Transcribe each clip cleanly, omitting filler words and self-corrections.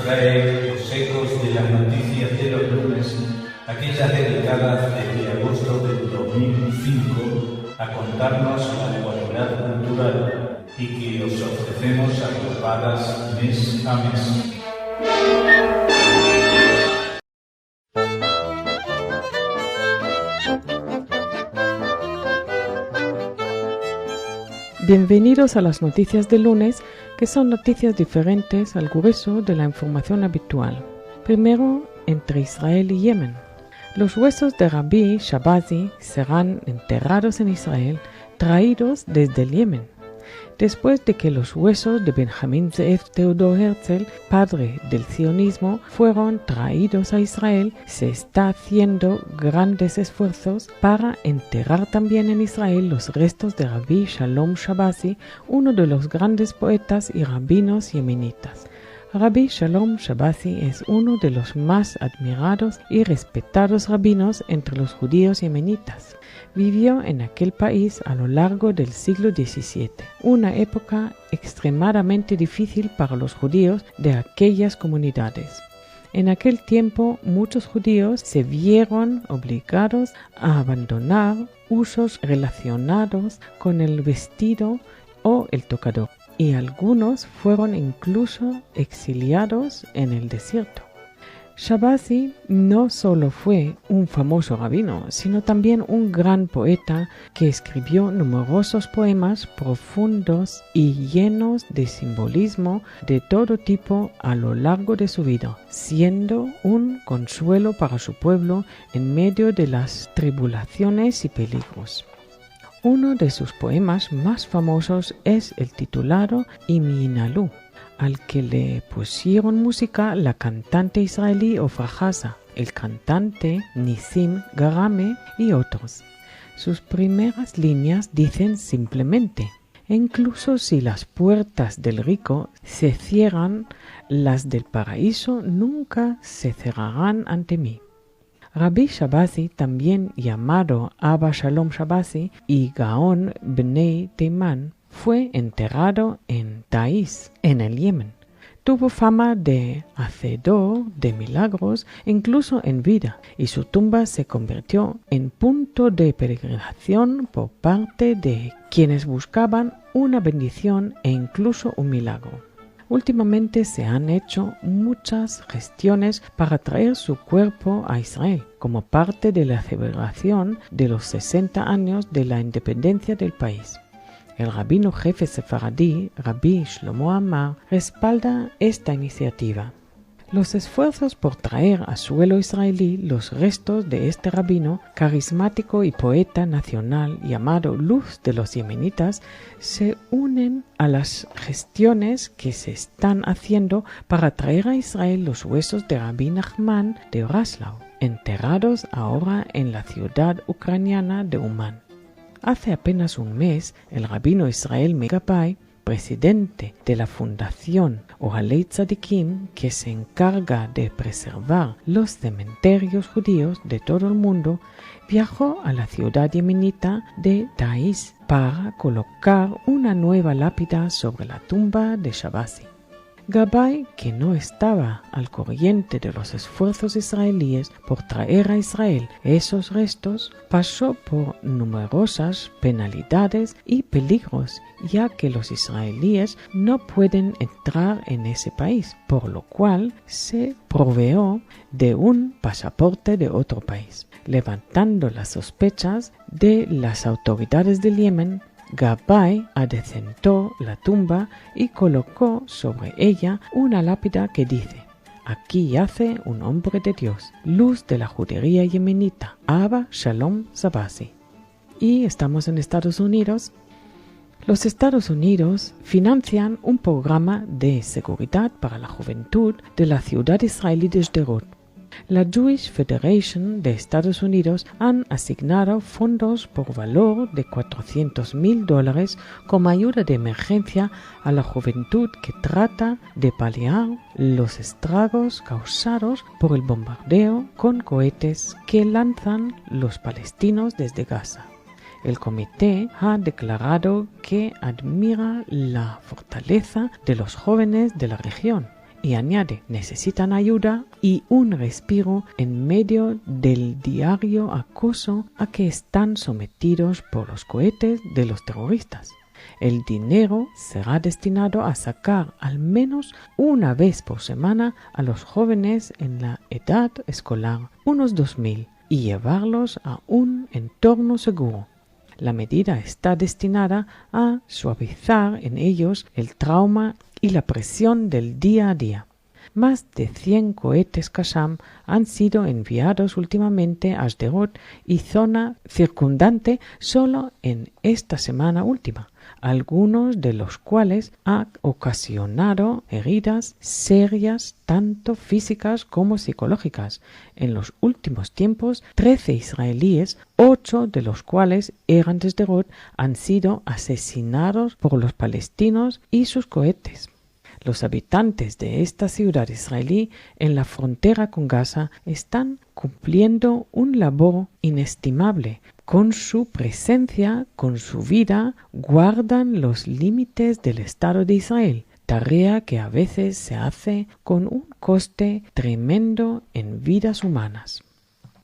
trae los ecos de las noticias de los lunes, aquellas dedicadas desde agosto del 2005 a contarnos la actualidad cultural y que os ofrecemos agrupadas mes a mes. Bienvenidos a las noticias de lunes, que son noticias diferentes al grueso de la información habitual. Primero, entre Israel y Yemen. Los huesos de Rabbi Shabazi serán enterrados en Israel, traídos desde el Yemen. Después de que los huesos de Benjamin Ze'ev Theodor Herzl, padre del sionismo, fueron traídos a Israel, se está haciendo grandes esfuerzos para enterrar también en Israel los restos de Rabbi Shalom Shabazi, uno de los grandes poetas y rabinos yemenitas. Rabbi Shalom Shabazi es uno de los más admirados y respetados rabinos entre los judíos yemenitas. Vivió en aquel país a lo largo del siglo XVII, una época extremadamente difícil para los judíos de aquellas comunidades. En aquel tiempo, muchos judíos se vieron obligados a abandonar usos relacionados con el vestido o el tocador, y algunos fueron incluso exiliados en el desierto. Shabazi no solo fue un famoso rabino, sino también un gran poeta que escribió numerosos poemas profundos y llenos de simbolismo de todo tipo a lo largo de su vida, siendo un consuelo para su pueblo en medio de las tribulaciones y peligros. Uno de sus poemas más famosos es el titulado Iminalú, al que le pusieron música la cantante israelí Ofra Haza, el cantante Nissim Garame y otros. Sus primeras líneas dicen simplemente: incluso si las puertas del rico se cierran, las del paraíso nunca se cerrarán ante mí. Rabbi Shabazi, también llamado Abba Shalom Shabazi y Gaon Bnei Teiman, fue enterrado en Taiz, en el Yemen. Tuvo fama de hacedor de milagros incluso en vida, y su tumba se convirtió en punto de peregrinación por parte de quienes buscaban una bendición e incluso un milagro. Últimamente se han hecho muchas gestiones para traer su cuerpo a Israel, como parte de la celebración de los 60 años de la independencia del país. El rabino jefe sefaradí, Rabbi Shlomo Amar, respalda esta iniciativa. Los esfuerzos por traer a suelo israelí los restos de este rabino, carismático y poeta nacional llamado Luz de los Yemenitas, se unen a las gestiones que se están haciendo para traer a Israel los huesos de Rabbi Nachman de Breslau, enterrados ahora en la ciudad ucraniana de Uman. Hace apenas un mes, el rabino Israel Megabai, presidente de la Fundación Ohalei Tzadikim, que se encarga de preservar los cementerios judíos de todo el mundo, viajó a la ciudad yemenita de Taiz para colocar una nueva lápida sobre la tumba de Shabazi. Gabay, que no estaba al corriente de los esfuerzos israelíes por traer a Israel esos restos, pasó por numerosas penalidades y peligros, ya que los israelíes no pueden entrar en ese país, por lo cual se proveó de un pasaporte de otro país, levantando las sospechas de las autoridades del Yemen. Gabay adecentó la tumba y colocó sobre ella una lápida que dice: aquí yace un hombre de Dios, luz de la judería yemenita, Abba Shalom Shabazi. Y estamos en Estados Unidos. Los Estados Unidos financian un programa de seguridad para la juventud de la ciudad israelí de Sderot. La Jewish Federation de Estados Unidos han asignado fondos por valor de $400,000 como ayuda de emergencia a la juventud que trata de paliar los estragos causados por el bombardeo con cohetes que lanzan los palestinos desde Gaza. El comité ha declarado que admira la fortaleza de los jóvenes de la región y añade, necesitan ayuda y un respiro en medio del diario acoso a que están sometidos por los cohetes de los terroristas. El dinero será destinado a sacar al menos una vez por semana a los jóvenes en la edad escolar, unos 2.000, y llevarlos a un entorno seguro. La medida está destinada a suavizar en ellos el trauma y la presión del día a día. Más de 100 cohetes Qassam han sido enviados últimamente a Sderot y zona circundante solo en esta semana última, algunos de los cuales han ocasionado heridas serias tanto físicas como psicológicas. En los últimos tiempos, 13 israelíes, 8 de los cuales eran de Sderot, han sido asesinados por los palestinos y sus cohetes. Los habitantes de esta ciudad israelí en la frontera con Gaza están cumpliendo un labor inestimable. Con su presencia, con su vida, guardan los límites del Estado de Israel, tarea que a veces se hace con un coste tremendo en vidas humanas.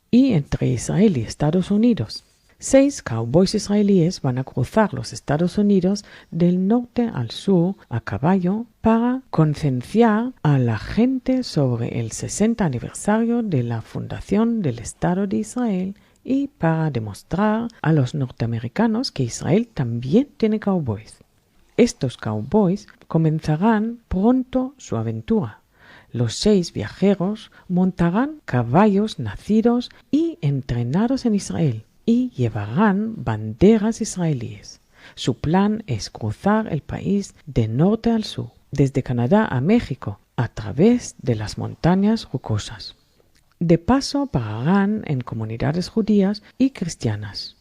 Y entre Israel y Estados Unidos, 6 cowboys israelíes van a cruzar los Estados Unidos del norte al sur a caballo para concienciar a la gente sobre el 60 aniversario de la fundación del Estado de Israel y para demostrar a los norteamericanos que Israel también tiene cowboys. Estos cowboys comenzarán pronto su aventura. Los 6 viajeros montarán caballos nacidos y entrenados en Israel y llevarán banderas israelíes. Su plan es cruzar el país de norte al sur, desde Canadá a México, a través de las montañas rocosas. De paso pararán en comunidades judías y cristianas.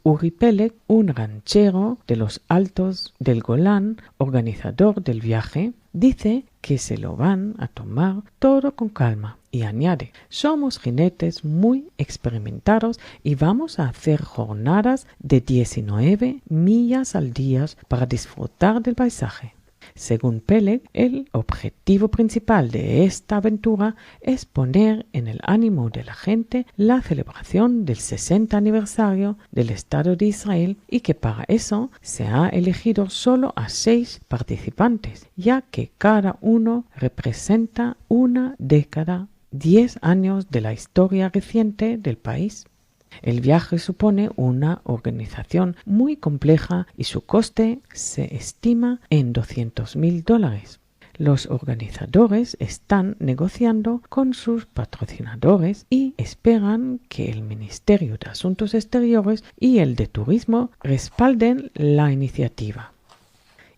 Uri Peleg, un ranchero de los Altos del Golán, organizador del viaje, dice que se lo van a tomar todo con calma y añade, somos jinetes muy experimentados y vamos a hacer jornadas de 19 millas al día para disfrutar del paisaje. Según Peleg, el objetivo principal de esta aventura es poner en el ánimo de la gente la celebración del 60 aniversario del Estado de Israel y que para eso se ha elegido solo a 6 participantes, ya que cada uno representa una década, 10 años de la historia reciente del país. El viaje supone una organización muy compleja y su coste se estima en $200,000. Los organizadores están negociando con sus patrocinadores y esperan que el Ministerio de Asuntos Exteriores y el de Turismo respalden la iniciativa.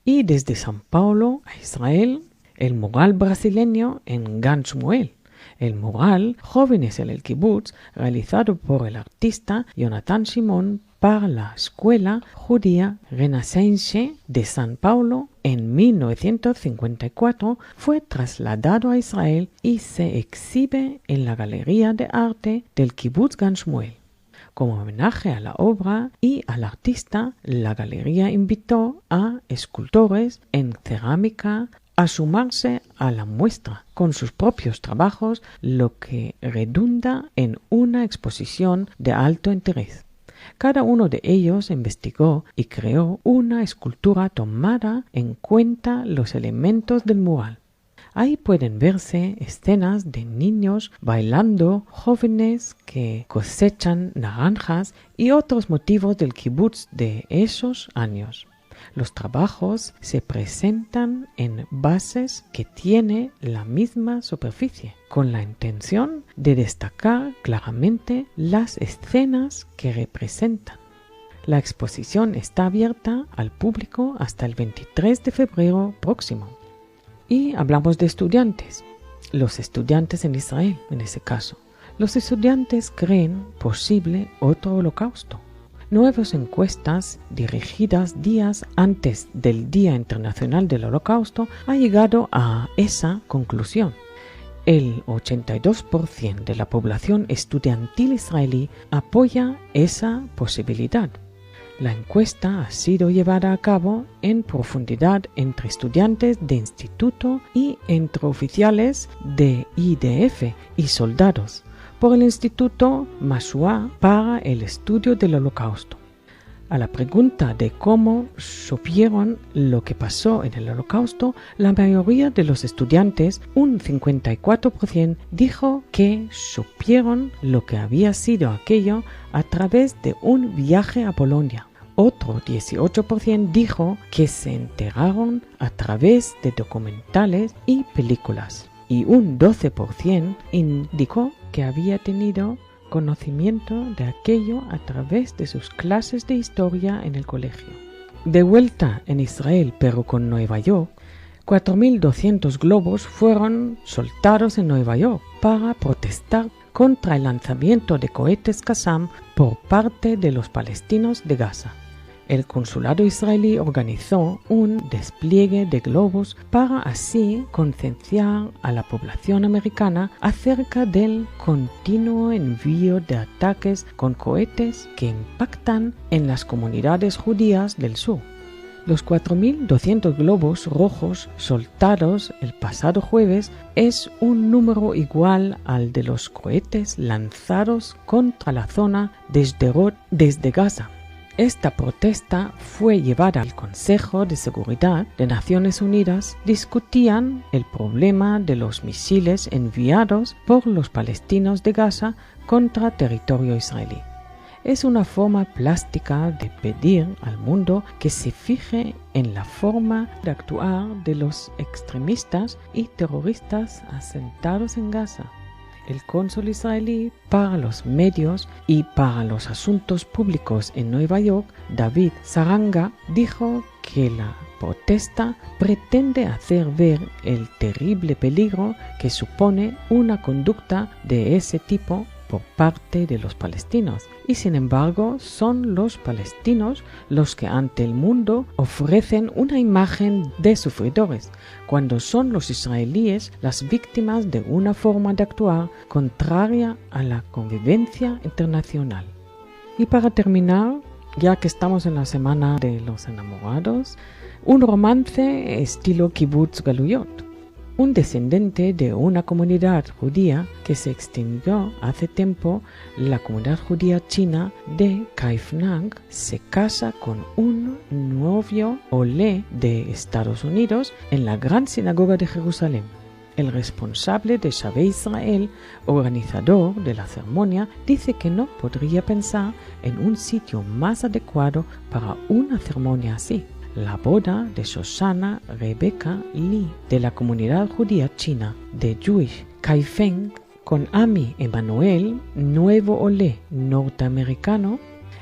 Y desde São Paulo a Israel, el mural brasileño en Gan Shmuel. El mural Jóvenes en el Kibutz, realizado por el artista Jonathan Shimon para la Escuela Judía Renaissance de São Paulo en 1954, fue trasladado a Israel y se exhibe en la Galería de Arte del Kibutz Gan Shmuel. Como homenaje a la obra y al artista, la galería invitó a escultores en cerámica a sumarse a la muestra con sus propios trabajos, lo que redunda en una exposición de alto interés. Cada uno de ellos investigó y creó una escultura tomada en cuenta los elementos del mural. Ahí pueden verse escenas de niños bailando, jóvenes que cosechan naranjas y otros motivos del kibutz de esos años. Los trabajos se presentan en bases que tienen la misma superficie, con la intención de destacar claramente las escenas que representan. La exposición está abierta al público hasta el 23 de febrero próximo. Y hablamos de estudiantes. Los estudiantes en Israel, en ese caso. Los estudiantes creen posible otro holocausto. Nuevas encuestas dirigidas días antes del Día Internacional del Holocausto han llegado a esa conclusión. El 82% de la población estudiantil israelí apoya esa posibilidad. La encuesta ha sido llevada a cabo en profundidad entre estudiantes de instituto y entre oficiales de IDF y soldados por el Instituto Mashua para el estudio del Holocausto. A la pregunta de cómo supieron lo que pasó en el Holocausto, la mayoría de los estudiantes, un 54%, dijo que supieron lo que había sido aquello a través de un viaje a Polonia. Otro 18% dijo que se enteraron a través de documentales y películas. Y un 12% indicó que había tenido conocimiento de aquello a través de sus clases de historia en el colegio. De vuelta en Israel, pero con Nueva York, 4.200 globos fueron soltados en Nueva York para protestar contra el lanzamiento de cohetes Qassam por parte de los palestinos de Gaza. El consulado israelí organizó un despliegue de globos para así concienciar a la población americana acerca del continuo envío de ataques con cohetes que impactan en las comunidades judías del sur. Los 4.200 globos rojos soltados el pasado jueves es un número igual al de los cohetes lanzados contra la zona de Sderot desde Gaza. Esta protesta fue llevada al Consejo de Seguridad de Naciones Unidas. Discutían el problema de los misiles enviados por los palestinos de Gaza contra territorio israelí. Es una forma plástica de pedir al mundo que se fije en la forma de actuar de los extremistas y terroristas asentados en Gaza. El cónsul israelí para los medios y para los asuntos públicos en Nueva York, David Saranga, dijo que la protesta pretende hacer ver el terrible peligro que supone una conducta de ese tipo por parte de los palestinos, y sin embargo son los palestinos los que ante el mundo ofrecen una imagen de sufridores, cuando son los israelíes las víctimas de una forma de actuar contraria a la convivencia internacional. Y para terminar, ya que estamos en la semana de los enamorados, un romance estilo Kibbutz Galuyot. Un descendiente de una comunidad judía que se extinguió hace tiempo, la comunidad judía china de Kaifeng, se casa con un novio olé de Estados Unidos en la Gran Sinagoga de Jerusalén. El responsable de Shabbat Israel, organizador de la ceremonia, dice que no podría pensar en un sitio más adecuado para una ceremonia así. La boda de Shoshana Rebecca Lee de la comunidad judía china de Jewish Kaifeng con Ami Emanuel, nuevo olé norteamericano.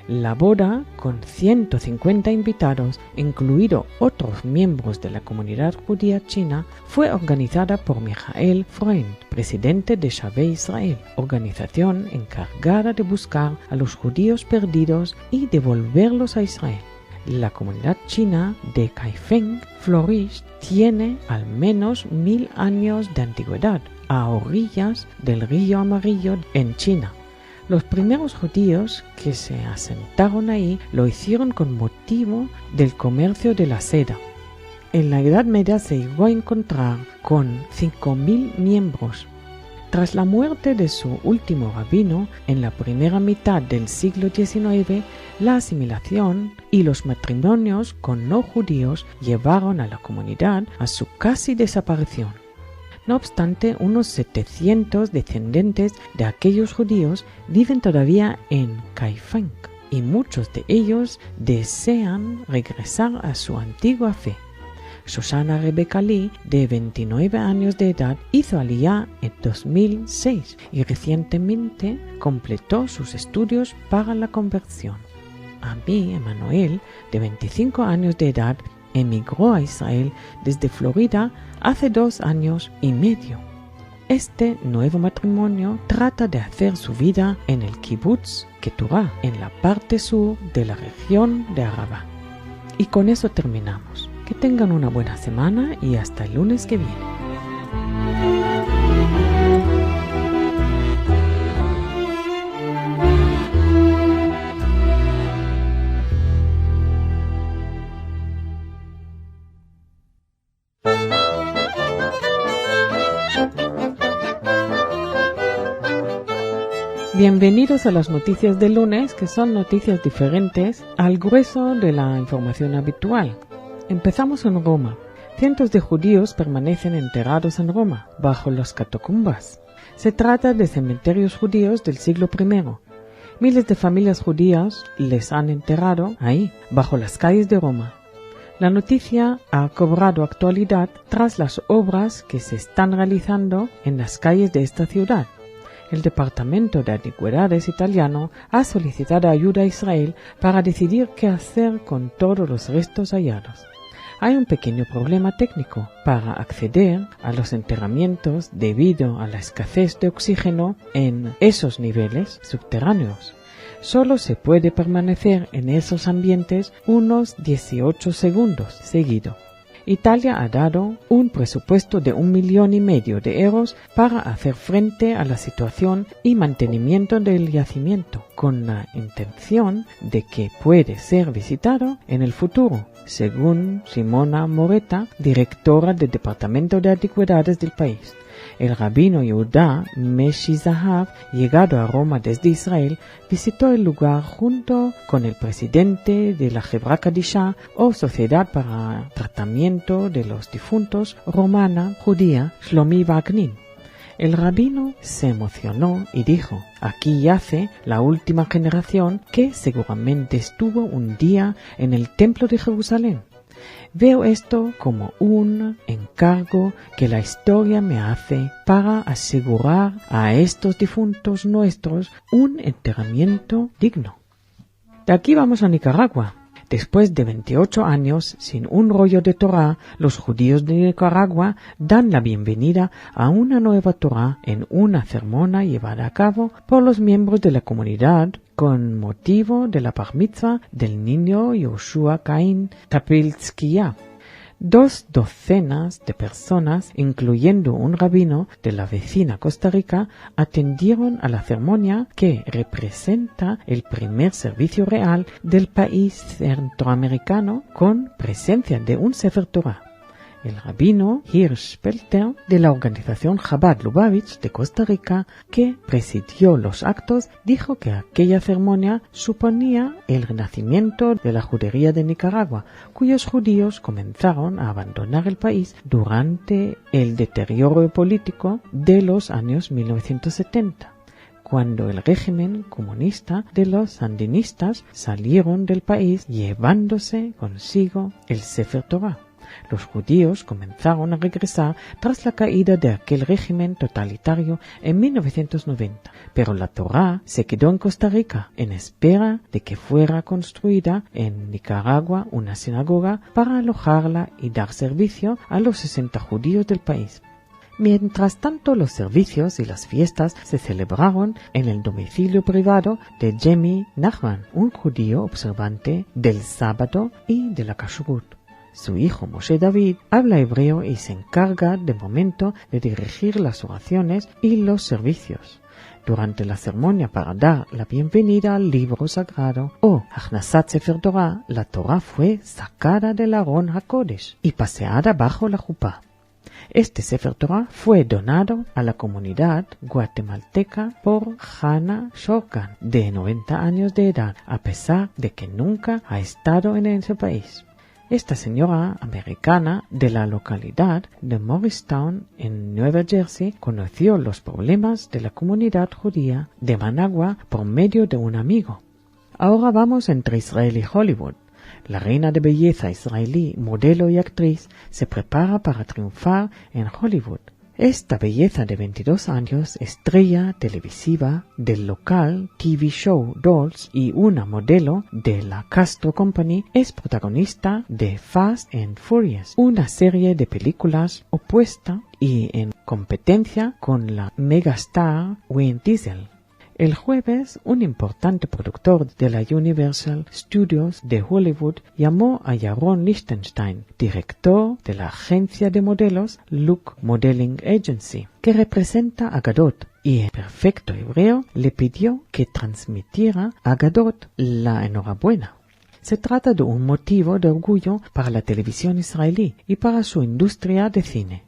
La boda con 150 invitados, incluidos otros miembros de la comunidad judía china, fue organizada por Michael Freund, presidente de Shabbat Israel, organización encargada de buscar a los judíos perdidos y devolverlos a Israel. La comunidad china de Kaifeng Florish tiene al menos 1000 años de antigüedad, a orillas del río Amarillo en China. Los primeros judíos que se asentaron ahí lo hicieron con motivo del comercio de la seda. En la Edad Media se llegó a encontrar con 5000 miembros. Tras la muerte de su último rabino en la primera mitad del siglo XIX, la asimilación y los matrimonios con no judíos llevaron a la comunidad a su casi desaparición. No obstante, unos 700 descendientes de aquellos judíos viven todavía en Kaifeng y muchos de ellos desean regresar a su antigua fe. Shoshana Rebecca Lee, de 29 años de edad, hizo aliyá en 2006 y recientemente completó sus estudios para la conversión. Ami Emanuel, de 25 años de edad, emigró a Israel desde Florida hace 2 años y medio. Este nuevo matrimonio trata de hacer su vida en el kibbutz Keturah, en la parte sur de la región de Araba. Y con eso terminamos. Que tengan una buena semana y hasta el lunes que viene. Bienvenidos a las noticias del lunes, que son noticias diferentes al grueso de la información habitual. Empezamos en Roma. Cientos de judíos permanecen enterrados en Roma, bajo las catacumbas. Se trata de cementerios judíos del siglo I. Miles de familias judías les han enterrado ahí, bajo las calles de Roma. La noticia ha cobrado actualidad tras las obras que se están realizando en las calles de esta ciudad. El Departamento de Antigüedades italiano ha solicitado ayuda a Israel para decidir qué hacer con todos los restos hallados. Hay un pequeño problema técnico para acceder a los enterramientos debido a la escasez de oxígeno en esos niveles subterráneos. Solo se puede permanecer en esos ambientes unos 18 segundos seguido. Italia ha dado un presupuesto de 1,5 millones de euros para hacer frente a la situación y mantenimiento del yacimiento, con la intención de que puede ser visitado en el futuro, según Simona Moretta, directora del Departamento de Antigüedades del país. El rabino Yehuda Meshi Zahav, llegado a Roma desde Israel, visitó el lugar junto con el presidente de la Hebra Kadisha, o Sociedad para Tratamiento de los Difuntos romana judía, Shlomi Wagnin. El rabino se emocionó y dijo: aquí yace la última generación que seguramente estuvo un día en el Templo de Jerusalén. Veo esto como un encargo que la historia me hace para asegurar a estos difuntos nuestros un enterramiento digno. De aquí vamos a Nicaragua. Después de 28 años sin un rollo de Torá, los judíos de Nicaragua dan la bienvenida a una nueva Torá en una ceremonia llevada a cabo por los miembros de la comunidad con motivo de la bar mitzvah del niño Yoshua Caín Tapiltzkiya. 2 docenas de personas, incluyendo un rabino de la vecina Costa Rica, atendieron a la ceremonia que representa el primer servicio real del país centroamericano con presencia de un Sefer Torah. El rabino Hirsch Pelter, de la organización Chabad Lubavitch de Costa Rica, que presidió los actos, dijo que aquella ceremonia suponía el renacimiento de la judería de Nicaragua, cuyos judíos comenzaron a abandonar el país durante el deterioro político de los años 1970. Cuando el régimen comunista de los sandinistas salieron del país llevándose consigo el Sefer Torah. Los judíos comenzaron a regresar tras la caída de aquel régimen totalitario en 1990, pero la Torá se quedó en Costa Rica en espera de que fuera construida en Nicaragua una sinagoga para alojarla y dar servicio a los 60 judíos del país. Mientras tanto, los servicios y las fiestas se celebraron en el domicilio privado de Jemi Nachman, un judío observante del sábado y de la kashrut. Su hijo Moshe David habla hebreo y se encarga de momento de dirigir las oraciones y los servicios. Durante la ceremonia para dar la bienvenida al libro sagrado o Achnasat Sefer Torah, la Torah fue sacada del Aron HaKodesh y paseada bajo la jupá. Este Sefer Torah fue donado a la comunidad guatemalteca por Hannah Shorkan, de 90 años de edad, a pesar de que nunca ha estado en ese país. Esta señora americana de la localidad de Morristown, en Nueva Jersey, conoció los problemas de la comunidad judía de Managua por medio de un amigo. Ahora vamos entre Israel y Hollywood. La reina de belleza israelí, modelo y actriz, se prepara para triunfar en Hollywood. Esta belleza de 22 años, estrella televisiva del local TV show Dolls y una modelo de la Castro Company, es protagonista de Fast and Furious, una serie de películas opuesta y en competencia con la megastar Vin Diesel. El jueves, un importante productor de la Universal Studios de Hollywood llamó a Yaron Lichtenstein, director de la agencia de modelos Look Modeling Agency, que representa a Gadot, y en perfecto hebreo le pidió que transmitiera a Gadot la enhorabuena. Se trata de un motivo de orgullo para la televisión israelí y para su industria de cine.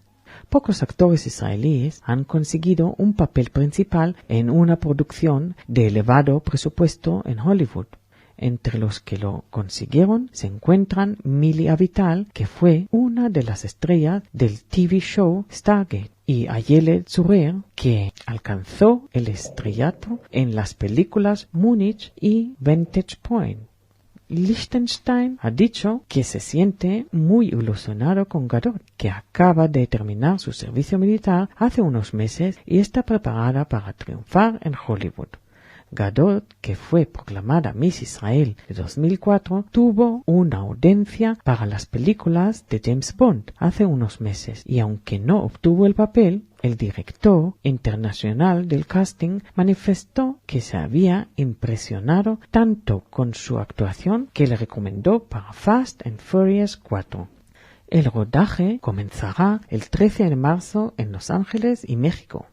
pocos actores israelíes han conseguido un papel principal en una producción de elevado presupuesto en Hollywood. Entre los que lo consiguieron se encuentran Millie Avital, que fue una de las estrellas del TV show Stargate, y Ayelet Zurer, que alcanzó el estrellato en las películas Múnich y Vantage Point. Lichtenstein ha dicho que se siente muy ilusionado con Gadot, que acaba de terminar su servicio militar hace unos meses y está preparada para triunfar en Hollywood. Gadot, que fue proclamada Miss Israel de 2004, tuvo una audiencia para las películas de James Bond hace unos meses y aunque no obtuvo el papel, el director internacional del casting manifestó que se había impresionado tanto con su actuación que le recomendó para Fast and Furious 4. El rodaje comenzará el 13 de marzo en Los Ángeles y México.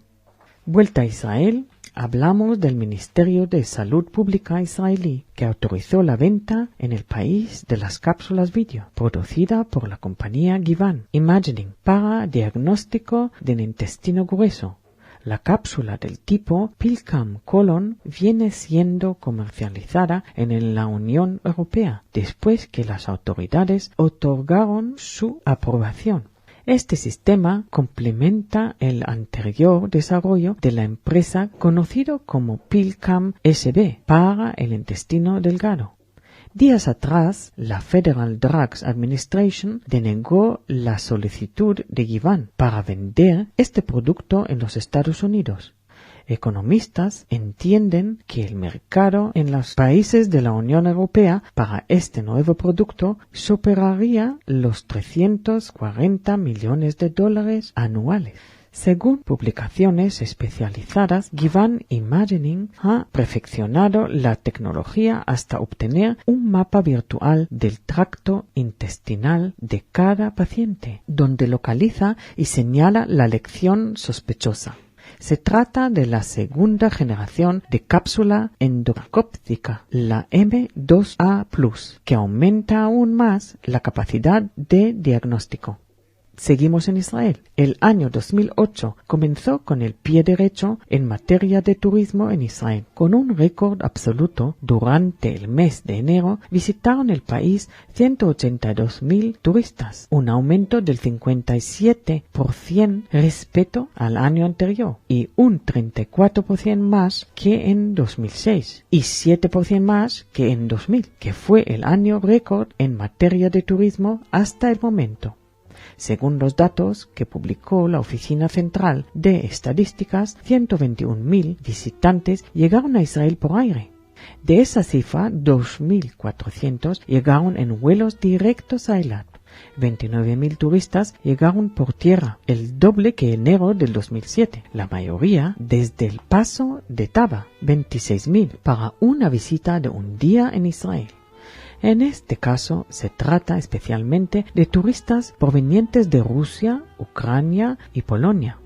Vuelta a Israel. Hablamos del Ministerio de Salud Pública israelí, que autorizó la venta en el país de las cápsulas vídeo, producida por la compañía Givan Imaging, para diagnóstico del intestino grueso. La cápsula del tipo Pilcam Colon viene siendo comercializada en la Unión Europea, después que las autoridades otorgaron su aprobación. Este sistema complementa el anterior desarrollo de la empresa conocido como Pilcam SB para el intestino delgado. Días atrás, la Federal Drugs Administration denegó la solicitud de Givan para vender este producto en los Estados Unidos. Economistas entienden que el mercado en los países de la Unión Europea para este nuevo producto superaría los $340 millones anuales. Según publicaciones especializadas, Givan Imaging ha perfeccionado la tecnología hasta obtener un mapa virtual del tracto intestinal de cada paciente, donde localiza y señala la lección sospechosa. Se trata de la segunda generación de cápsula endoscópica, la M2A+, que aumenta aún más la capacidad de diagnóstico. Seguimos en Israel. El año 2008 comenzó con el pie derecho en materia de turismo en Israel. Con un récord absoluto, durante el mes de enero visitaron el país 182.000 turistas, un aumento del 57% respecto al año anterior y un 34% más que en 2006 y 7% más que en 2000, que fue el año récord en materia de turismo hasta el momento. Según los datos que publicó la Oficina Central de Estadísticas, 121.000 visitantes llegaron a Israel por aire. De esa cifra, 2.400 llegaron en vuelos directos a Eilat. 29.000 turistas llegaron por tierra, el doble que enero del 2007, la mayoría desde el paso de Taba, 26.000, para una visita de un día en Israel. En este caso se trata especialmente de turistas provenientes de Rusia, Ucrania y Polonia.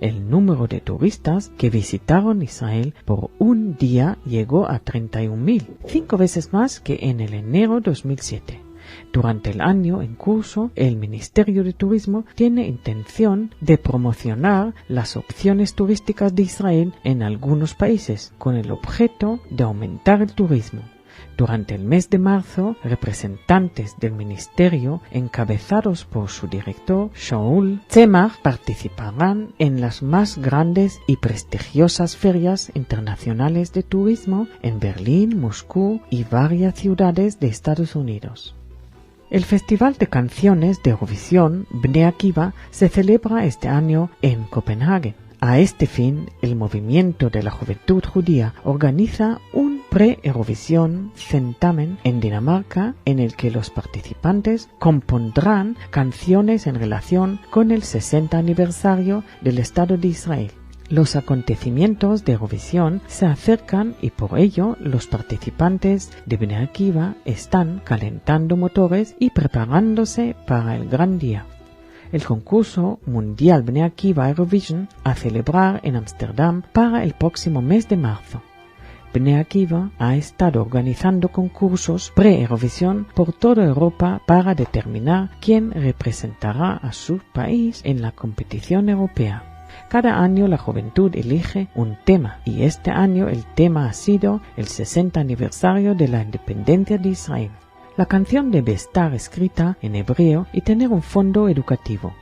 El número de turistas que visitaron Israel por un día llegó a 31.000, 5 veces más que en el enero 2007. Durante el año en curso, el Ministerio de Turismo tiene intención de promocionar las opciones turísticas de Israel en algunos países, con el objeto de aumentar el turismo. Durante el mes de marzo, representantes del ministerio, encabezados por su director, Shaul Tzemach, participarán en las más grandes y prestigiosas ferias internacionales de turismo en Berlín, Moscú y varias ciudades de Estados Unidos. El Festival de Canciones de Eurovisión Bnei Akiva se celebra este año en Copenhague. A este fin, el movimiento de la juventud judía organiza un pre-Eurovisión certamen en Dinamarca en el que los participantes compondrán canciones en relación con el 60 aniversario del Estado de Israel. Los acontecimientos de Eurovisión se acercan y por ello los participantes de Bnei Akiva están calentando motores y preparándose para el gran día. El concurso mundial Bnei Akiva Eurovision a celebrar en Ámsterdam para el próximo mes de marzo. Bnei Akiva ha estado organizando concursos pre-Eurovisión por toda Europa para determinar quién representará a su país en la competición europea. Cada año la juventud elige un tema y este año el tema ha sido el 60 aniversario de la independencia de Israel. La canción debe estar escrita en hebreo y tener un fondo educativo.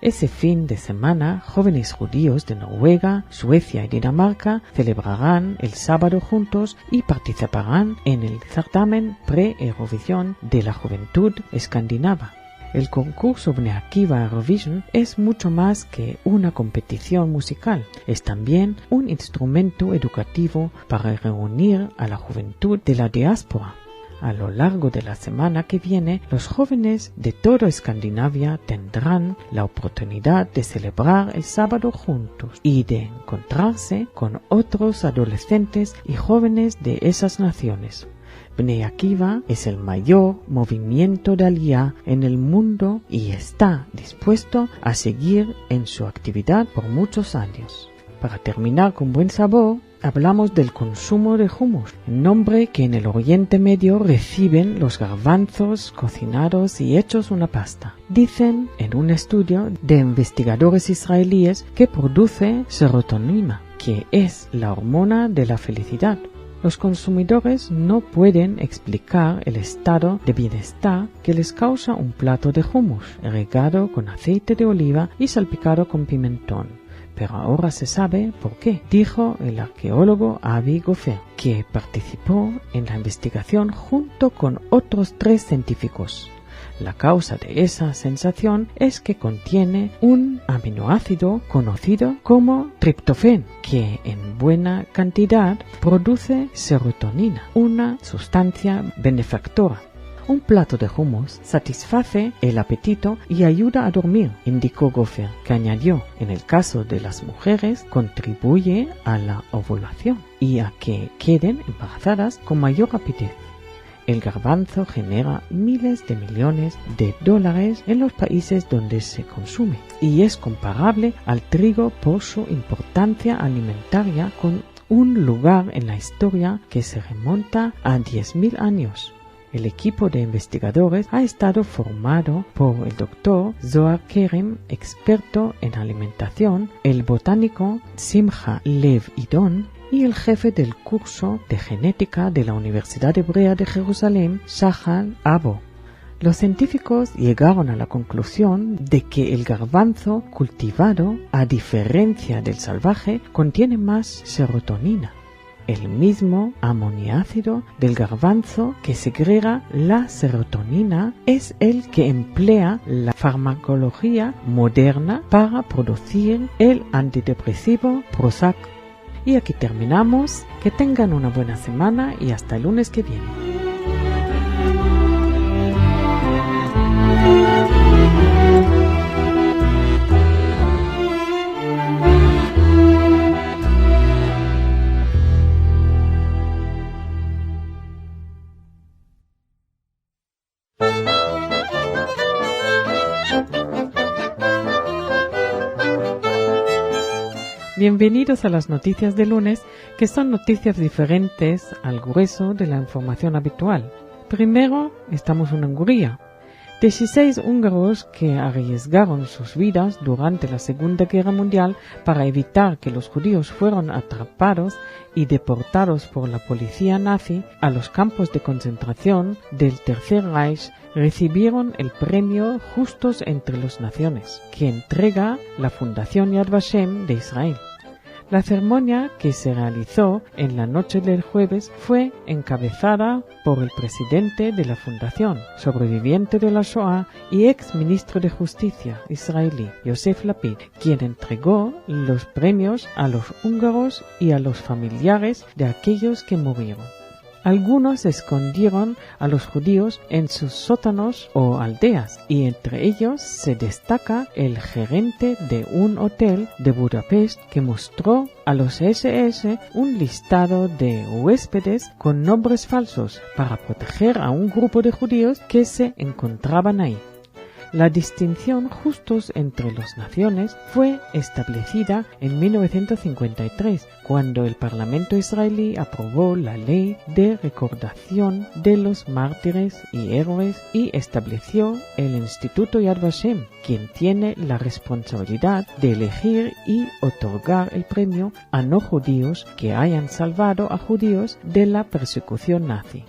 Ese fin de semana, jóvenes judíos de Noruega, Suecia y Dinamarca celebrarán el sábado juntos y participarán en el certamen pre-Eurovisión de la juventud escandinava. El concurso Bnei Akiva Eurovision es mucho más que una competición musical, es también un instrumento educativo para reunir a la juventud de la diáspora. A lo largo de la semana que viene, los jóvenes de toda Escandinavia tendrán la oportunidad de celebrar el sábado juntos y de encontrarse con otros adolescentes y jóvenes de esas naciones. Bnei Akiva es el mayor movimiento de Aliyá en el mundo y está dispuesto a seguir en su actividad por muchos años. Para terminar con buen sabor, hablamos del consumo de hummus, el nombre que en el Oriente Medio reciben los garbanzos cocinados y hechos una pasta. Dicen en un estudio de investigadores israelíes que produce serotonina, que es la hormona de la felicidad. Los consumidores no pueden explicar el estado de bienestar que les causa un plato de hummus regado con aceite de oliva y salpicado con pimentón. Pero ahora se sabe por qué, dijo el arqueólogo Avi Gofer, que participó en la investigación junto con otros 3 científicos. La causa de esa sensación es que contiene un aminoácido conocido como triptófano, que en buena cantidad produce serotonina, una sustancia benefactora. Un plato de hummus satisface el apetito y ayuda a dormir, indicó Gofer, que añadió, en el caso de las mujeres, contribuye a la ovulación y a que queden embarazadas con mayor rapidez. El garbanzo genera miles de millones de dólares en los países donde se consume y es comparable al trigo por su importancia alimentaria, con un lugar en la historia que se remonta a 10.000 años. El equipo de investigadores ha estado formado por el Dr. Zohar Kerem, experto en alimentación, el botánico Simcha Lev Idon y el jefe del curso de genética de la Universidad Hebrea de Jerusalén, Shahal Abo. Los científicos llegaron a la conclusión de que el garbanzo cultivado, a diferencia del salvaje, contiene más serotonina, el mismo aminoácido del garbanzo que segrega la serotonina es el que emplea la farmacología moderna para producir el antidepresivo Prozac. Y aquí terminamos. Que tengan una buena semana y hasta el lunes que viene. Bienvenidos a las noticias de lunes, que son noticias diferentes al grueso de la información habitual. Primero, estamos en Hungría. 16 húngaros que arriesgaron sus vidas durante la Segunda Guerra Mundial para evitar que los judíos fueran atrapados y deportados por la policía nazi a los campos de concentración del Tercer Reich recibieron el premio Justos entre las Naciones, que entrega la Fundación Yad Vashem de Israel. La ceremonia, que se realizó en la noche del jueves, fue encabezada por el presidente de la fundación, sobreviviente de la Shoah y ex ministro de Justicia israelí, Yosef Lapid, quien entregó los premios a los húngaros y a los familiares de aquellos que murieron. Algunos escondieron a los judíos en sus sótanos o aldeas, y entre ellos se destaca el gerente de un hotel de Budapest que mostró a los SS un listado de huéspedes con nombres falsos para proteger a un grupo de judíos que se encontraban ahí. La distinción Justos entre las Naciones fue establecida en 1953, cuando el Parlamento israelí aprobó la Ley de Recordación de los Mártires y Héroes y estableció el Instituto Yad Vashem, quien tiene la responsabilidad de elegir y otorgar el premio a no judíos que hayan salvado a judíos de la persecución nazi.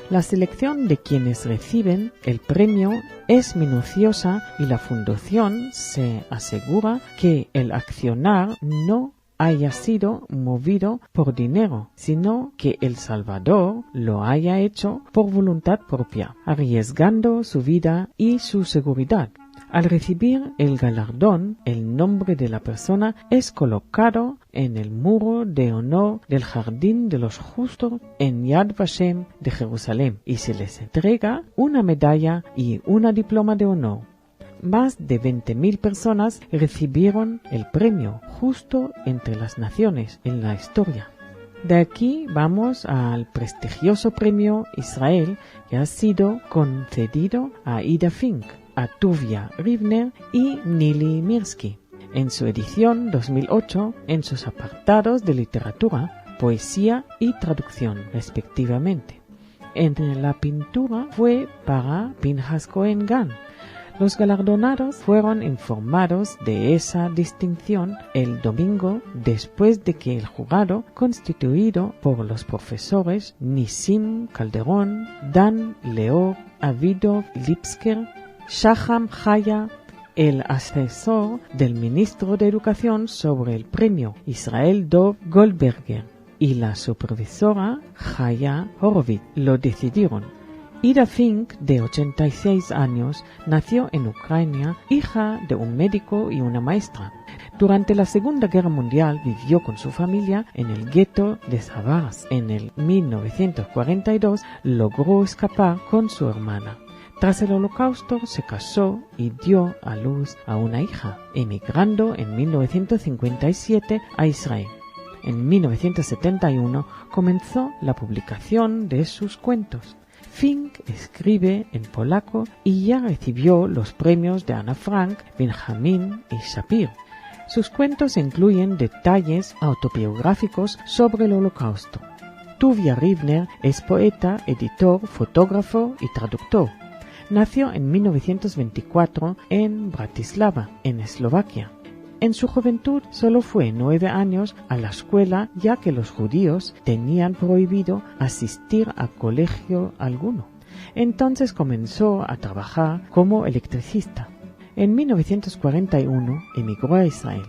La selección de quienes reciben el premio es minuciosa y la fundación se asegura que el accionar no haya sido movido por dinero, sino que el salvador lo haya hecho por voluntad propia, arriesgando su vida y su seguridad. Al recibir el galardón, el nombre de la persona es colocado en el muro de honor del Jardín de los Justos en Yad Vashem de Jerusalén y se les entrega una medalla y una diploma de honor. Más de 20.000 personas recibieron el premio Justo entre las Naciones en la historia. De aquí vamos al prestigioso premio Israel que ha sido concedido a Ida Fink, a Tuvia Rivner y Nili Mirsky, en su edición 2008 en sus apartados de literatura, poesía y traducción, respectivamente. En la pintura fue para Pinchas Cohen Gan. Los galardonados fueron informados de esa distinción el domingo después de que el jurado, constituido por los profesores Nissim Calderón, Dan Leor, Avidov Lipsker, Shaham Haya, el asesor del ministro de Educación sobre el premio Israel Dov Goldberger, y la supervisora Haya Horowitz, lo decidieron. Ida Fink, de 86 años, nació en Ucrania, hija de un médico y una maestra. Durante la Segunda Guerra Mundial vivió con su familia en el gueto de Savars. En el 1942 logró escapar con su hermana. Tras el Holocausto se casó y dio a luz a una hija, emigrando en 1957 a Israel. En 1971 comenzó la publicación de sus cuentos. Fink escribe en polaco y ya recibió los premios de Ana Frank, Benjamin y Shapir. Sus cuentos incluyen detalles autobiográficos sobre el Holocausto. Tuvia Rivner es poeta, editor, fotógrafo y traductor. Nació en 1924 en Bratislava, en Eslovaquia. En su juventud solo fue 9 años a la escuela, ya que los judíos tenían prohibido asistir a colegio alguno. Entonces comenzó a trabajar como electricista. En 1941 emigró a Israel.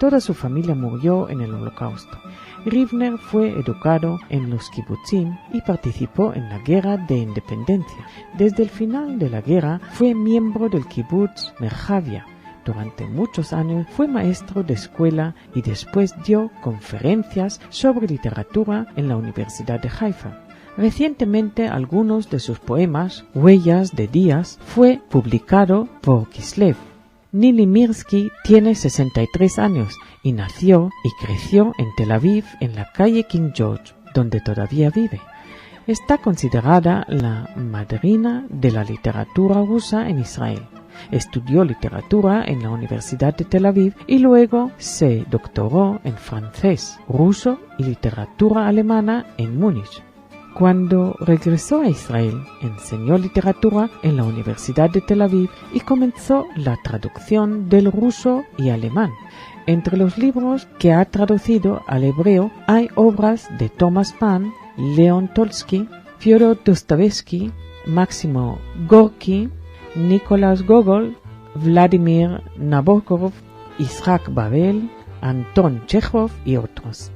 Toda su familia murió en el Holocausto. Rivner fue educado en los kibutzim y participó en la Guerra de Independencia. Desde el final de la guerra fue miembro del kibutz Merjavia. Durante muchos años fue maestro de escuela y después dio conferencias sobre literatura en la Universidad de Haifa. Recientemente algunos de sus poemas, Huellas de Días, fue publicado por Kislev. Nili Mirsky tiene 63 años y nació y creció en Tel Aviv en la calle King George, donde todavía vive. Está considerada la madrina de la literatura rusa en Israel. Estudió literatura en la Universidad de Tel Aviv y luego se doctoró en francés, ruso y literatura alemana en Múnich. Cuando regresó a Israel, enseñó literatura en la Universidad de Tel Aviv y comenzó la traducción del ruso y alemán. Entre los libros que ha traducido al hebreo hay obras de Thomas Mann, Leon Tolsky, Fyodor Dostoevsky, Máximo Gorki, Nicolás Gogol, Vladimir Nabokov, Isaac Babel, Anton Chekhov y otros.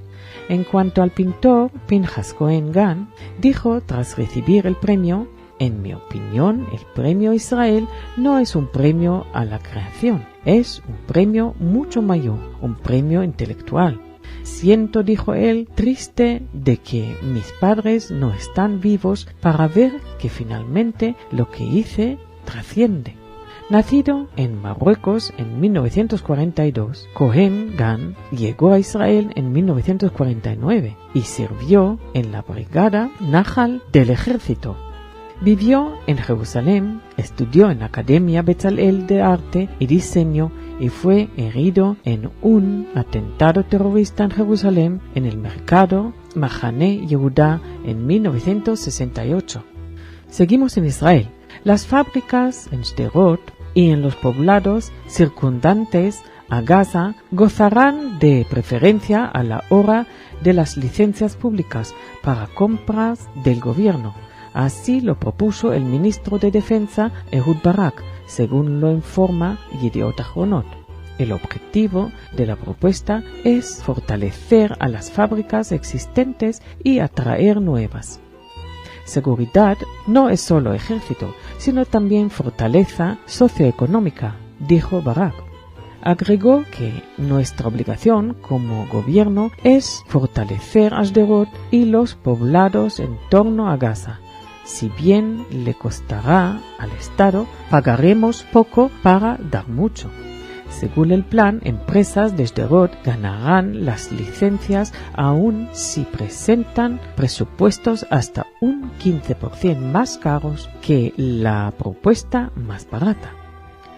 En cuanto al pintor Pinchas Cohen Gan, dijo tras recibir el premio: en mi opinión, el premio Israel no es un premio a la creación, es un premio mucho mayor, un premio intelectual. Siento, dijo él, triste de que mis padres no están vivos para ver que finalmente lo que hice trasciende. Nacido en Marruecos en 1942, Cohen Gan llegó a Israel en 1949 y sirvió en la brigada Nahal del ejército. Vivió en Jerusalén, estudió en la Academia Bezalel de Arte y Diseño y fue herido en un atentado terrorista en Jerusalén en el mercado Mahane Yehuda en 1968. Seguimos en Israel. Las fábricas en Sderot y en los poblados circundantes a Gaza gozarán de preferencia a la hora de las licencias públicas para compras del gobierno. Así lo propuso el ministro de Defensa Ehud Barak, según lo informa Yediot Ahronot. El objetivo de la propuesta es fortalecer a las fábricas existentes y atraer nuevas. Seguridad no es solo ejército, sino también fortaleza socioeconómica, dijo Barak. Agregó que nuestra obligación como gobierno es fortalecer a Sderot y los poblados en torno a Gaza. Si bien le costará al Estado, pagaremos poco para dar mucho. Según el plan, empresas de Sderot ganarán las licencias aun si presentan presupuestos hasta un 15% más caros que la propuesta más barata.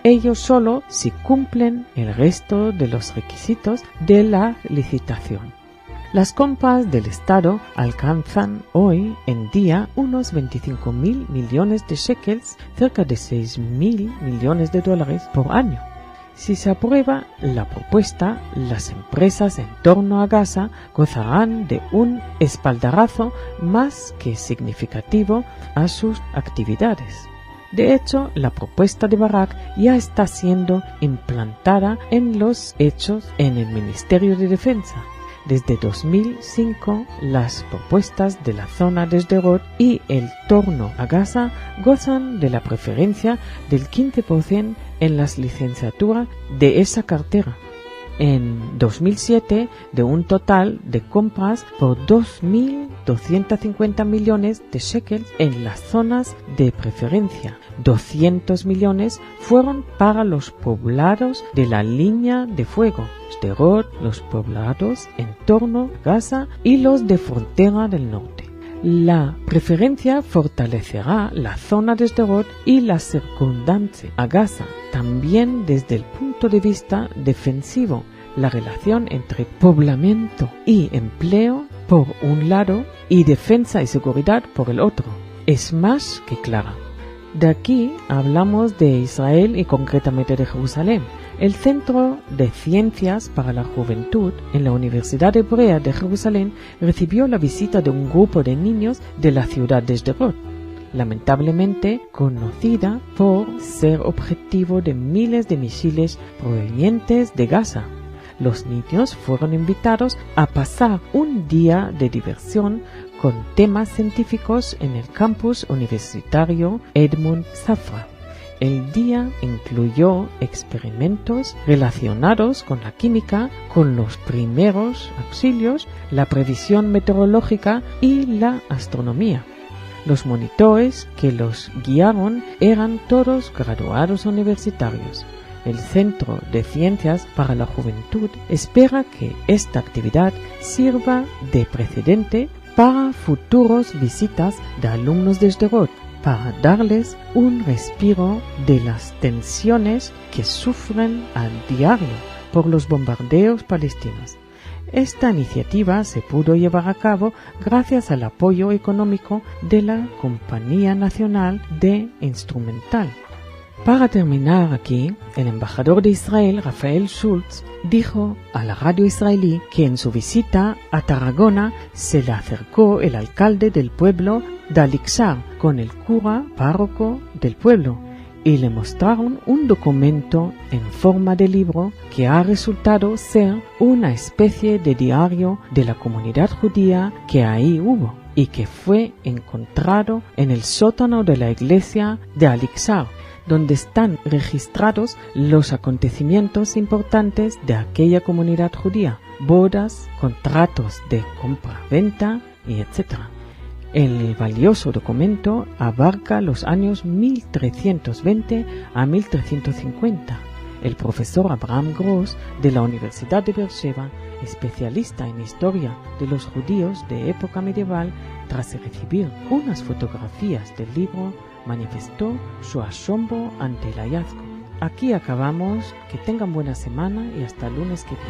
Ello solo si cumplen el resto de los requisitos de la licitación. Las compras del Estado alcanzan hoy en día unos 25.000 millones de shekels, cerca de 6.000 millones de dólares por año. Si se aprueba la propuesta, las empresas en torno a Gaza gozarán de un espaldarazo más que significativo a sus actividades. De hecho, la propuesta de Barak ya está siendo implantada en los hechos en el Ministerio de Defensa. Desde 2005, las propuestas de la zona de Sderot y el torno a Gaza gozan de la preferencia del 15% en las licenciaturas de esa cartera. En 2007, de un total de compras por 2.250 millones de shekels en las zonas de preferencia, 200 millones fueron para los poblados de la línea de fuego, Sderot, los poblados en torno a Gaza y los de frontera del norte. La preferencia fortalecerá la zona de Sderot y la circundante a Gaza, también desde el punto de vista defensivo. La relación entre poblamiento y empleo por un lado y defensa y seguridad por el otro es más que clara. De aquí hablamos de Israel y concretamente de Jerusalén. El Centro de Ciencias para la Juventud en la Universidad Hebrea de Jerusalén recibió la visita de un grupo de niños de la ciudad de Sderot, lamentablemente conocida por ser objetivo de miles de misiles provenientes de Gaza. Los niños fueron invitados a pasar un día de diversión con temas científicos en el campus universitario Edmund Safra. El día incluyó experimentos relacionados con la química, con los primeros auxilios, la previsión meteorológica y la astronomía. Los monitores que los guiaron eran todos graduados universitarios. El Centro de Ciencias para la Juventud espera que esta actividad sirva de precedente para futuras visitas de alumnos de Sderot, para darles un respiro de las tensiones que sufren a diario por los bombardeos palestinos. Esta iniciativa se pudo llevar a cabo gracias al apoyo económico de la Compañía Nacional de Instrumental. Para terminar aquí, el embajador de Israel, Rafael Schultz, dijo a la radio israelí que en su visita a Tarragona se le acercó el alcalde del pueblo de Alixar con el cura párroco del pueblo y le mostraron un documento en forma de libro que ha resultado ser una especie de diario de la comunidad judía que ahí hubo y que fue encontrado en el sótano de la iglesia de Alixar, donde están registrados los acontecimientos importantes de aquella comunidad judía, bodas, contratos de compra-venta y etc. El valioso documento abarca los años 1320 a 1350. El profesor Abraham Gross de la Universidad de Beersheba, especialista en historia de los judíos de época medieval, tras recibir unas fotografías del libro, manifestó su asombro ante el hallazgo. Aquí acabamos, que tengan buena semana y hasta el lunes que viene.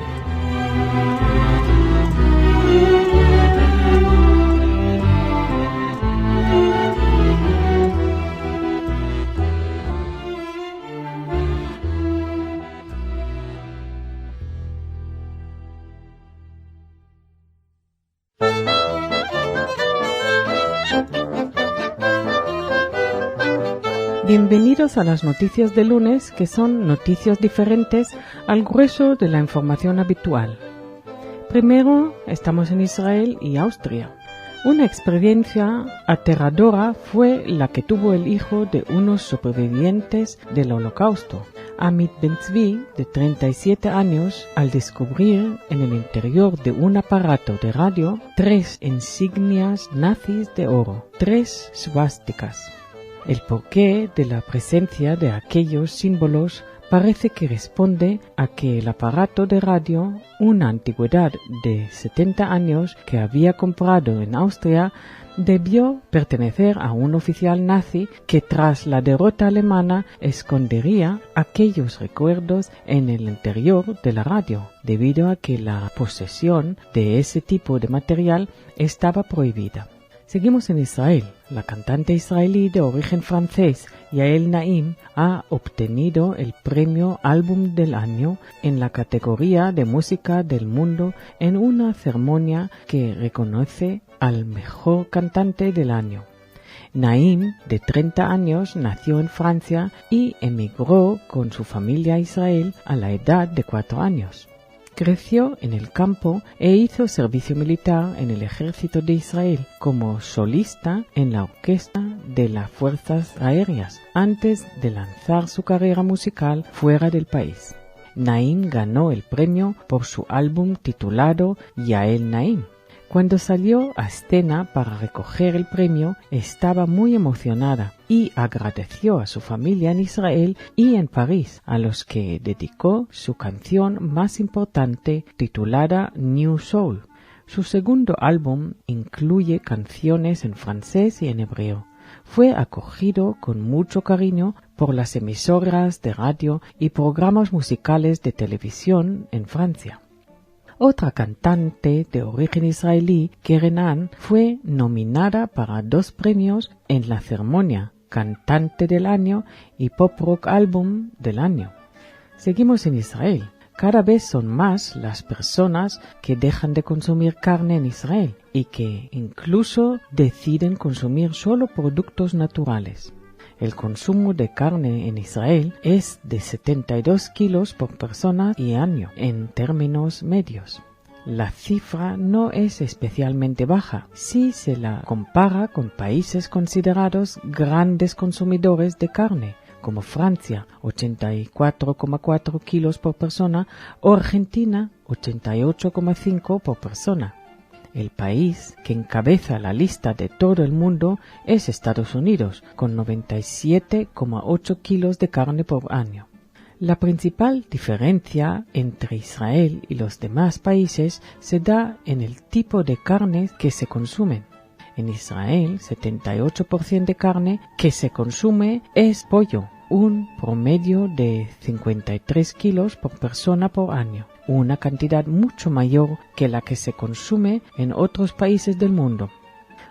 Bienvenidos a las noticias de lunes, que son noticias diferentes al grueso de la información habitual. Primero, estamos en Israel y Austria. Una experiencia aterradora fue la que tuvo el hijo de unos supervivientes del Holocausto, Amit Ben-Zvi, de 37 años, al descubrir en el interior de un aparato de radio 3 insignias nazis de oro, 3 svásticas. El porqué de la presencia de aquellos símbolos parece que responde a que el aparato de radio, una antigüedad de 70 años que había comprado en Austria, debió pertenecer a un oficial nazi que tras la derrota alemana escondería aquellos recuerdos en el interior de la radio, debido a que la posesión de ese tipo de material estaba prohibida. Seguimos en Israel. La cantante israelí de origen francés, Yael Naim, ha obtenido el premio Álbum del Año en la categoría de música del mundo en una ceremonia que reconoce al mejor cantante del año. Naim, de 30 años, nació en Francia y emigró con su familia a Israel a la edad de 4 años. Creció en el campo e hizo servicio militar en el ejército de Israel como solista en la orquesta de las Fuerzas Aéreas antes de lanzar su carrera musical fuera del país. Naim ganó el premio por su álbum titulado Yael Naim. Cuando salió a escena para recoger el premio, estaba muy emocionada y agradeció a su familia en Israel y en París, a los que dedicó su canción más importante titulada New Soul. Su segundo álbum incluye canciones en francés y en hebreo. Fue acogido con mucho cariño por las emisoras de radio y programas musicales de televisión en Francia. Otra cantante de origen israelí, Keren Ann, fue nominada para 2 premios en la ceremonia Cantante del Año y Pop Rock Álbum del Año. Seguimos en Israel. Cada vez son más las personas que dejan de consumir carne en Israel y que incluso deciden consumir solo productos naturales. El consumo de carne en Israel es de 72 kilos por persona y año en términos medios. La cifra no es especialmente baja si se la compara con países considerados grandes consumidores de carne, como Francia, 84,4 kilos por persona, o Argentina, 88,5 por persona. El país que encabeza la lista de todo el mundo es Estados Unidos, con 97,8 kilos de carne por año. La principal diferencia entre Israel y los demás países se da en el tipo de carnes que se consumen. En Israel, 78% de carne que se consume es pollo, un promedio de 53 kilos por persona por año, una cantidad mucho mayor que la que se consume en otros países del mundo.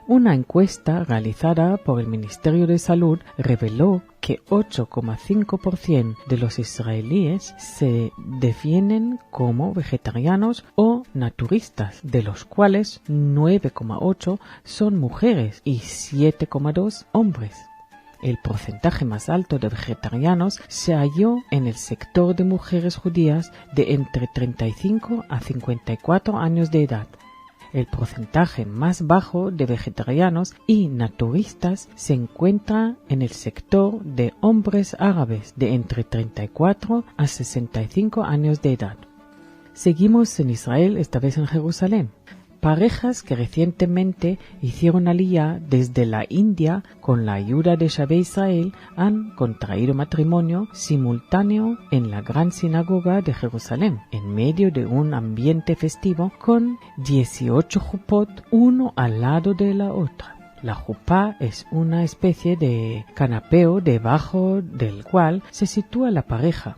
Una encuesta realizada por el Ministerio de Salud reveló que 8,5% de los israelíes se definen como vegetarianos o naturistas, de los cuales 9,8% son mujeres y 7,2% hombres. El porcentaje más alto de vegetarianos se halló en el sector de mujeres judías de entre 35 a 54 años de edad. El porcentaje más bajo de vegetarianos y naturistas se encuentra en el sector de hombres árabes de entre 34 a 65 años de edad. Seguimos en Israel, esta vez en Jerusalén. parejas que recientemente hicieron aliyá desde la India con la ayuda de Shabé Israel han contraído matrimonio simultáneo en la gran sinagoga de Jerusalén, en medio de un ambiente festivo con 18 jupot uno al lado de la otra. La jupá es una especie de canapeo debajo del cual se sitúa la pareja.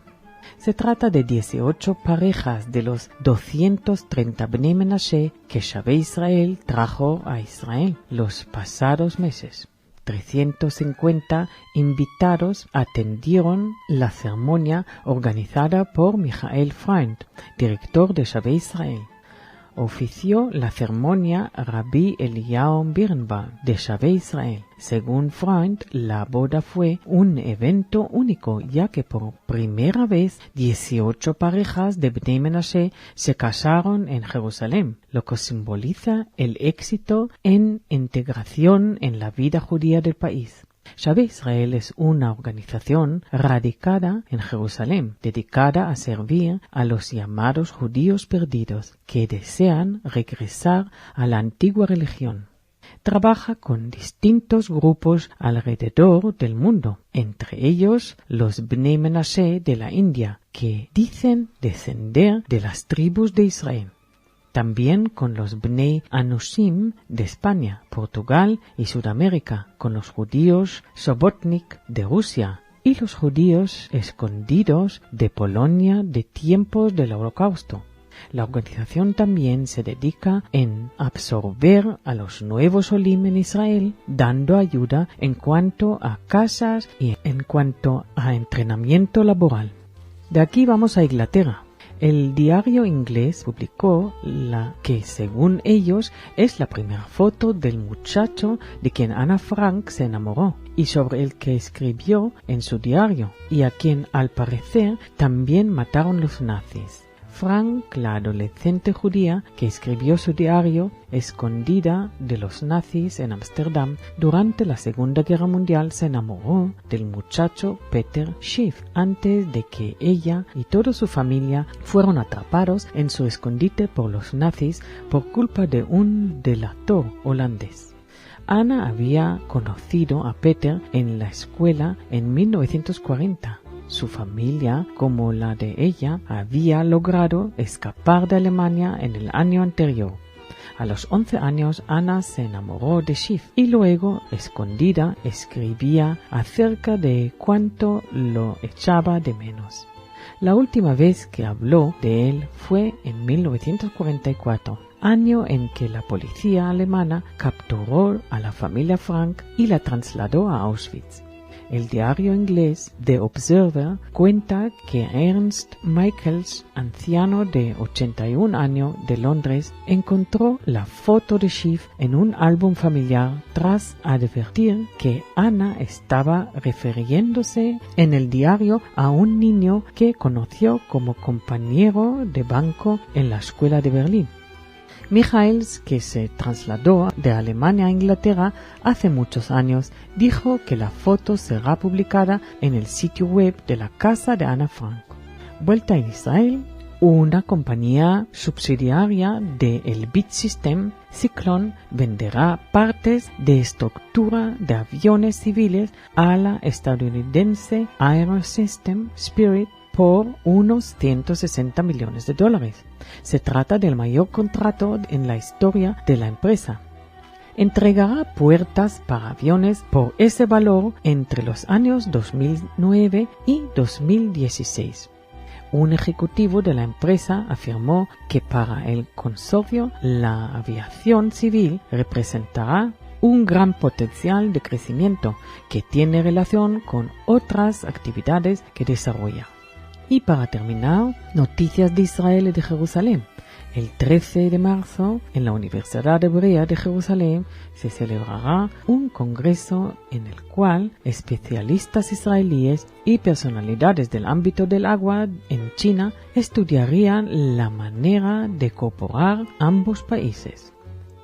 Se trata de 18 parejas de los 230 Bnei Menashe que Shabé Israel trajo a Israel los pasados meses. 350 invitados atendieron la ceremonia organizada por Michael Freund, director de Shabé Israel. Ofició la ceremonia Rabbi Eliyahu Birnbaum de Shabé Israel. Según Freund, la boda fue un evento único, ya que por primera vez 18 parejas de Bnei Menashe se casaron en Jerusalén, lo que simboliza el éxito en integración en la vida judía del país. Shabé Israel es una organización radicada en Jerusalén, dedicada a servir a los llamados judíos perdidos, que desean regresar a la antigua religión. Trabaja con distintos grupos alrededor del mundo, entre ellos los Bnei Menashe de la India, que dicen descender de las tribus de Israel. También con los Bnei Anushim de España, Portugal y Sudamérica, con los judíos Sobotnik de Rusia y los judíos escondidos de Polonia de tiempos del Holocausto. La organización también se dedica en absorber a los nuevos Olim en Israel, dando ayuda en cuanto a casas y en cuanto a entrenamiento laboral. De aquí vamos a Inglaterra. El diario inglés publicó la que, según ellos, es la primera foto del muchacho de quien Ana Frank se enamoró y sobre el que escribió en su diario y a quien, al parecer, también mataron los nazis. Frank, la adolescente judía que escribió su diario escondida de los nazis en Ámsterdam durante la Segunda Guerra Mundial, se enamoró del muchacho Peter Schiff antes de que ella y toda su familia fueron atrapados en su escondite por los nazis por culpa de un delator holandés. Ana había conocido a Peter en la escuela en 1940. Su familia, como la de ella, había logrado escapar de Alemania en el año anterior. A los 11 años, Ana se enamoró de Schiff y luego, escondida, escribía acerca de cuánto lo echaba de menos. La última vez que habló de él fue en 1944, año en que la policía alemana capturó a la familia Frank y la trasladó a Auschwitz. El diario inglés The Observer cuenta que Ernst Michaels, anciano de 81 años de Londres, encontró la foto de Schiff en un álbum familiar tras advertir que Ana estaba refiriéndose en el diario a un niño que conoció como compañero de banco en la escuela de Berlín. Michaels, que se trasladó de Alemania a Inglaterra hace muchos años, dijo que la foto será publicada en el sitio web de la casa de Ana Frank. Vuelta en Israel, una compañía subsidiaria de el Bit System, Cyclone, venderá partes de estructura de aviones civiles a la estadounidense Aerosystem Spirit por unos $160 millones. Se trata del mayor contrato en la historia de la empresa. Entregará puertas para aviones por ese valor entre los años 2009 y 2016. Un ejecutivo de la empresa afirmó que para el consorcio la aviación civil representará un gran potencial de crecimiento que tiene relación con otras actividades que desarrolla. Y para terminar, noticias de Israel y de Jerusalén. El 13 de marzo, en la Universidad Hebrea de Jerusalén, se celebrará un congreso en el cual especialistas israelíes y personalidades del ámbito del agua en China estudiarían la manera de cooperar ambos países.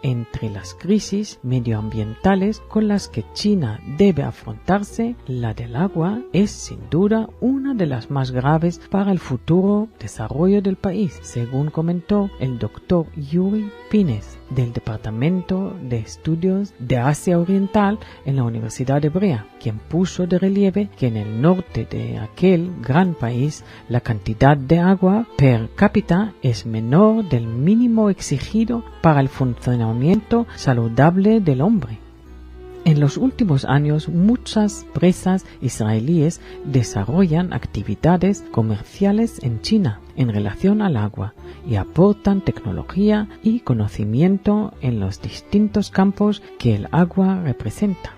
entre las crisis medioambientales con las que China debe afrontarse, la del agua es sin duda una de las más graves para el futuro desarrollo del país, según comentó el doctor Yuri Pines del Departamento de Estudios de Asia Oriental en la Universidad Hebrea, quien puso de relieve que en el norte de aquel gran país la cantidad de agua per cápita es menor del mínimo exigido para el funcionamiento saludable del hombre. En los últimos años, muchas empresas israelíes desarrollan actividades comerciales en China en relación al agua y aportan tecnología y conocimiento en los distintos campos que el agua representa.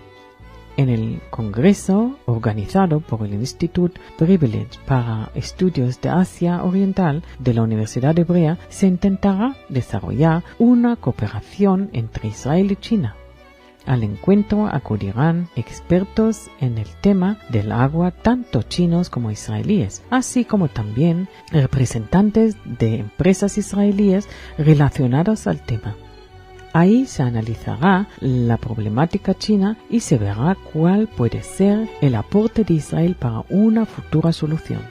En el congreso organizado por el Instituto Privilege para Estudios de Asia Oriental de la Universidad Hebrea se intentará desarrollar una cooperación entre Israel y China. Al encuentro acudirán expertos en el tema del agua, tanto chinos como israelíes, así como también representantes de empresas israelíes relacionadas al tema. Ahí se analizará la problemática china y se verá cuál puede ser el aporte de Israel para una futura solución.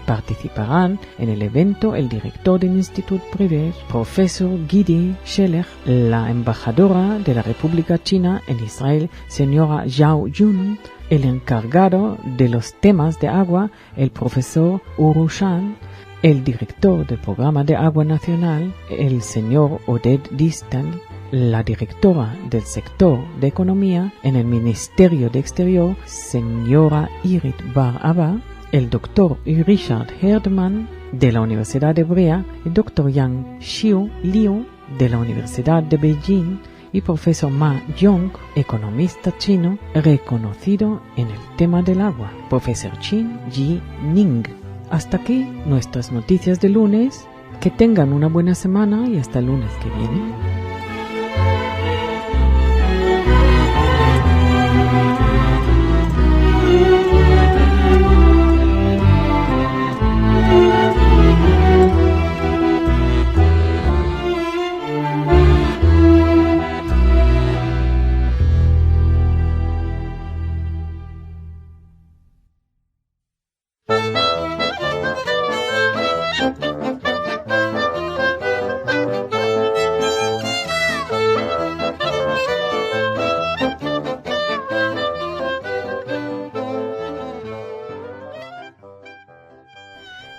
Participarán en el evento el director del Instituto Privilege, profesor Gidi Scheller, la embajadora de la República China en Israel, señora Zhao Yun, el encargado de los temas de agua, el profesor Uru Shan, el director del Programa de Agua Nacional, el señor Oded Distel, la directora del sector de Economía en el Ministerio de Exterior, señora Irit Bar Abba, el doctor Richard Herdman de la Universidad Hebrea, el doctor Yang Xiu Liu de la Universidad de Beijing y profesor Ma Yong, economista chino reconocido en el tema del agua, profesor Qin Ji Ning. Hasta aquí nuestras noticias de lunes. Que tengan una buena semana y hasta el lunes que viene.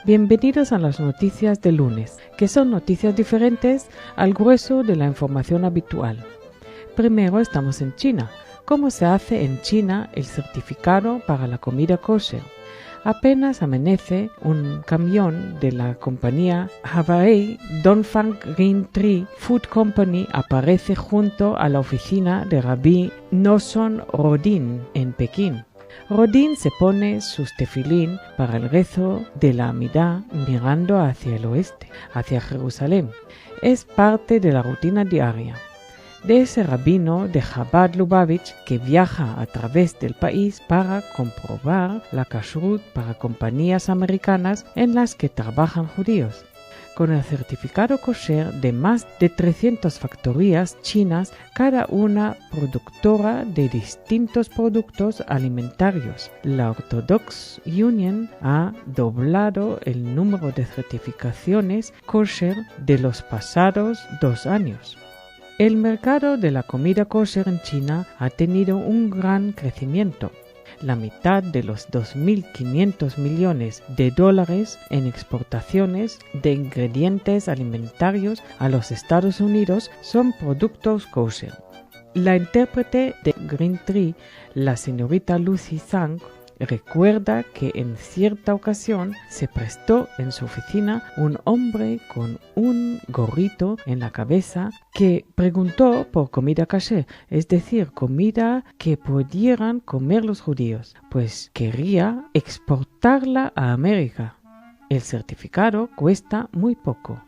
Bienvenidos a las noticias de lunes, que son noticias diferentes al grueso de la información habitual. Primero estamos en China. ¿Cómo se hace en China el certificado para la comida kosher? Apenas amanece, un camión de la compañía Hawaii Dongfang Green Tree Food Company aparece junto a la oficina de Rabbi Nosson Rodin en Pekín. Rodin se pone sus tefilín para el rezo de la Amidá mirando hacia el oeste, hacia Jerusalén. Es parte de la rutina diaria de ese rabino de Chabad Lubavitch que viaja a través del país para comprobar la kashrut para compañías americanas en las que trabajan judíos. Con el certificado kosher de más de 300 factorías chinas, cada una productora de distintos productos alimentarios. La Orthodox Union ha doblado el número de certificaciones kosher de los pasados 2 años. El mercado de la comida kosher en China ha tenido un gran crecimiento. La mitad de los 2.500 millones de dólares en exportaciones de ingredientes alimentarios a los Estados Unidos son productos kosher. La intérprete de Green Tree, la señorita Lucy Zhang, recuerda que en cierta ocasión se prestó en su oficina un hombre con un gorrito en la cabeza que preguntó por comida kasher, es decir, comida que pudieran comer los judíos, pues quería exportarla a América. El certificado cuesta muy poco.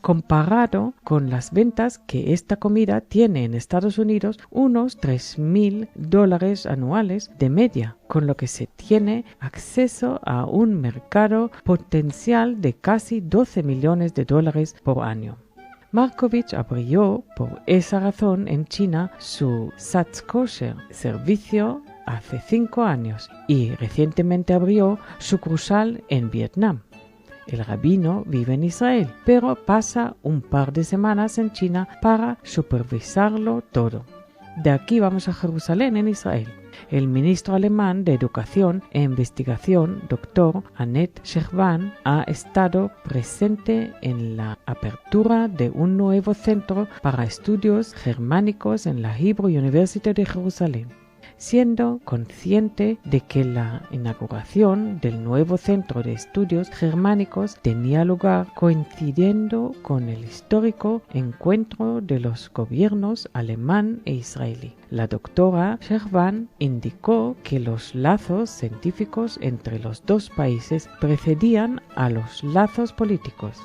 Comparado con las ventas que esta comida tiene en Estados Unidos, unos $3.000 anuales de media, con lo que se tiene acceso a un mercado potencial de casi $12 millones por año. Markovich abrió por esa razón en China su Satz Kosher, servicio hace 5 años, y recientemente abrió sucursal en Vietnam. El rabino vive en Israel, pero pasa un par de semanas en China para supervisarlo todo. De aquí vamos a Jerusalén, en Israel. El ministro alemán de Educación e Investigación, Dr. Annette Shechban, ha estado presente en la apertura de un nuevo centro para estudios germánicos en la Hebrew University de Jerusalén. Siendo consciente de que la inauguración del nuevo centro de estudios germánicos tenía lugar coincidiendo con el histórico encuentro de los gobiernos alemán e israelí. La doctora Shechban indicó que los lazos científicos entre los dos países precedían a los lazos políticos.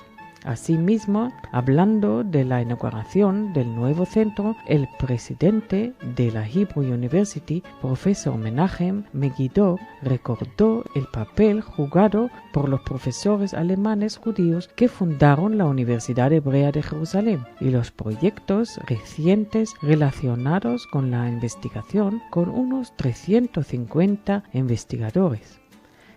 Asimismo, hablando de la inauguración del nuevo centro, el presidente de la Hebrew University, profesor Menachem Megiddo, recordó el papel jugado por los profesores alemanes judíos que fundaron la Universidad Hebrea de Jerusalén y los proyectos recientes relacionados con la investigación con unos 350 investigadores.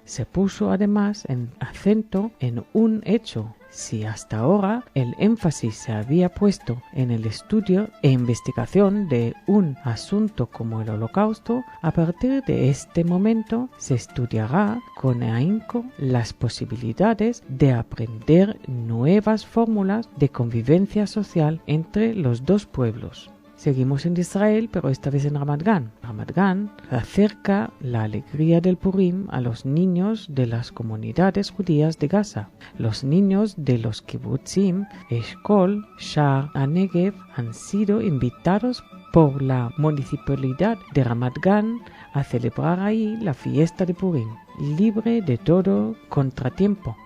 Se puso además acento en un hecho. Si hasta ahora el énfasis se había puesto en el estudio e investigación de un asunto como el Holocausto, a partir de este momento se estudiará con ahínco las posibilidades de aprender nuevas fórmulas de convivencia social entre los dos pueblos. Seguimos en Israel, pero esta vez en Ramat Gan. Ramat Gan acerca la alegría del Purim a los niños de las comunidades judías de Gaza. Los niños de los kibbutzim, Eshkol, Sha'ar HaNegev han sido invitados por la municipalidad de Ramat Gan a celebrar ahí la fiesta de Purim, libre de todo contratiempo.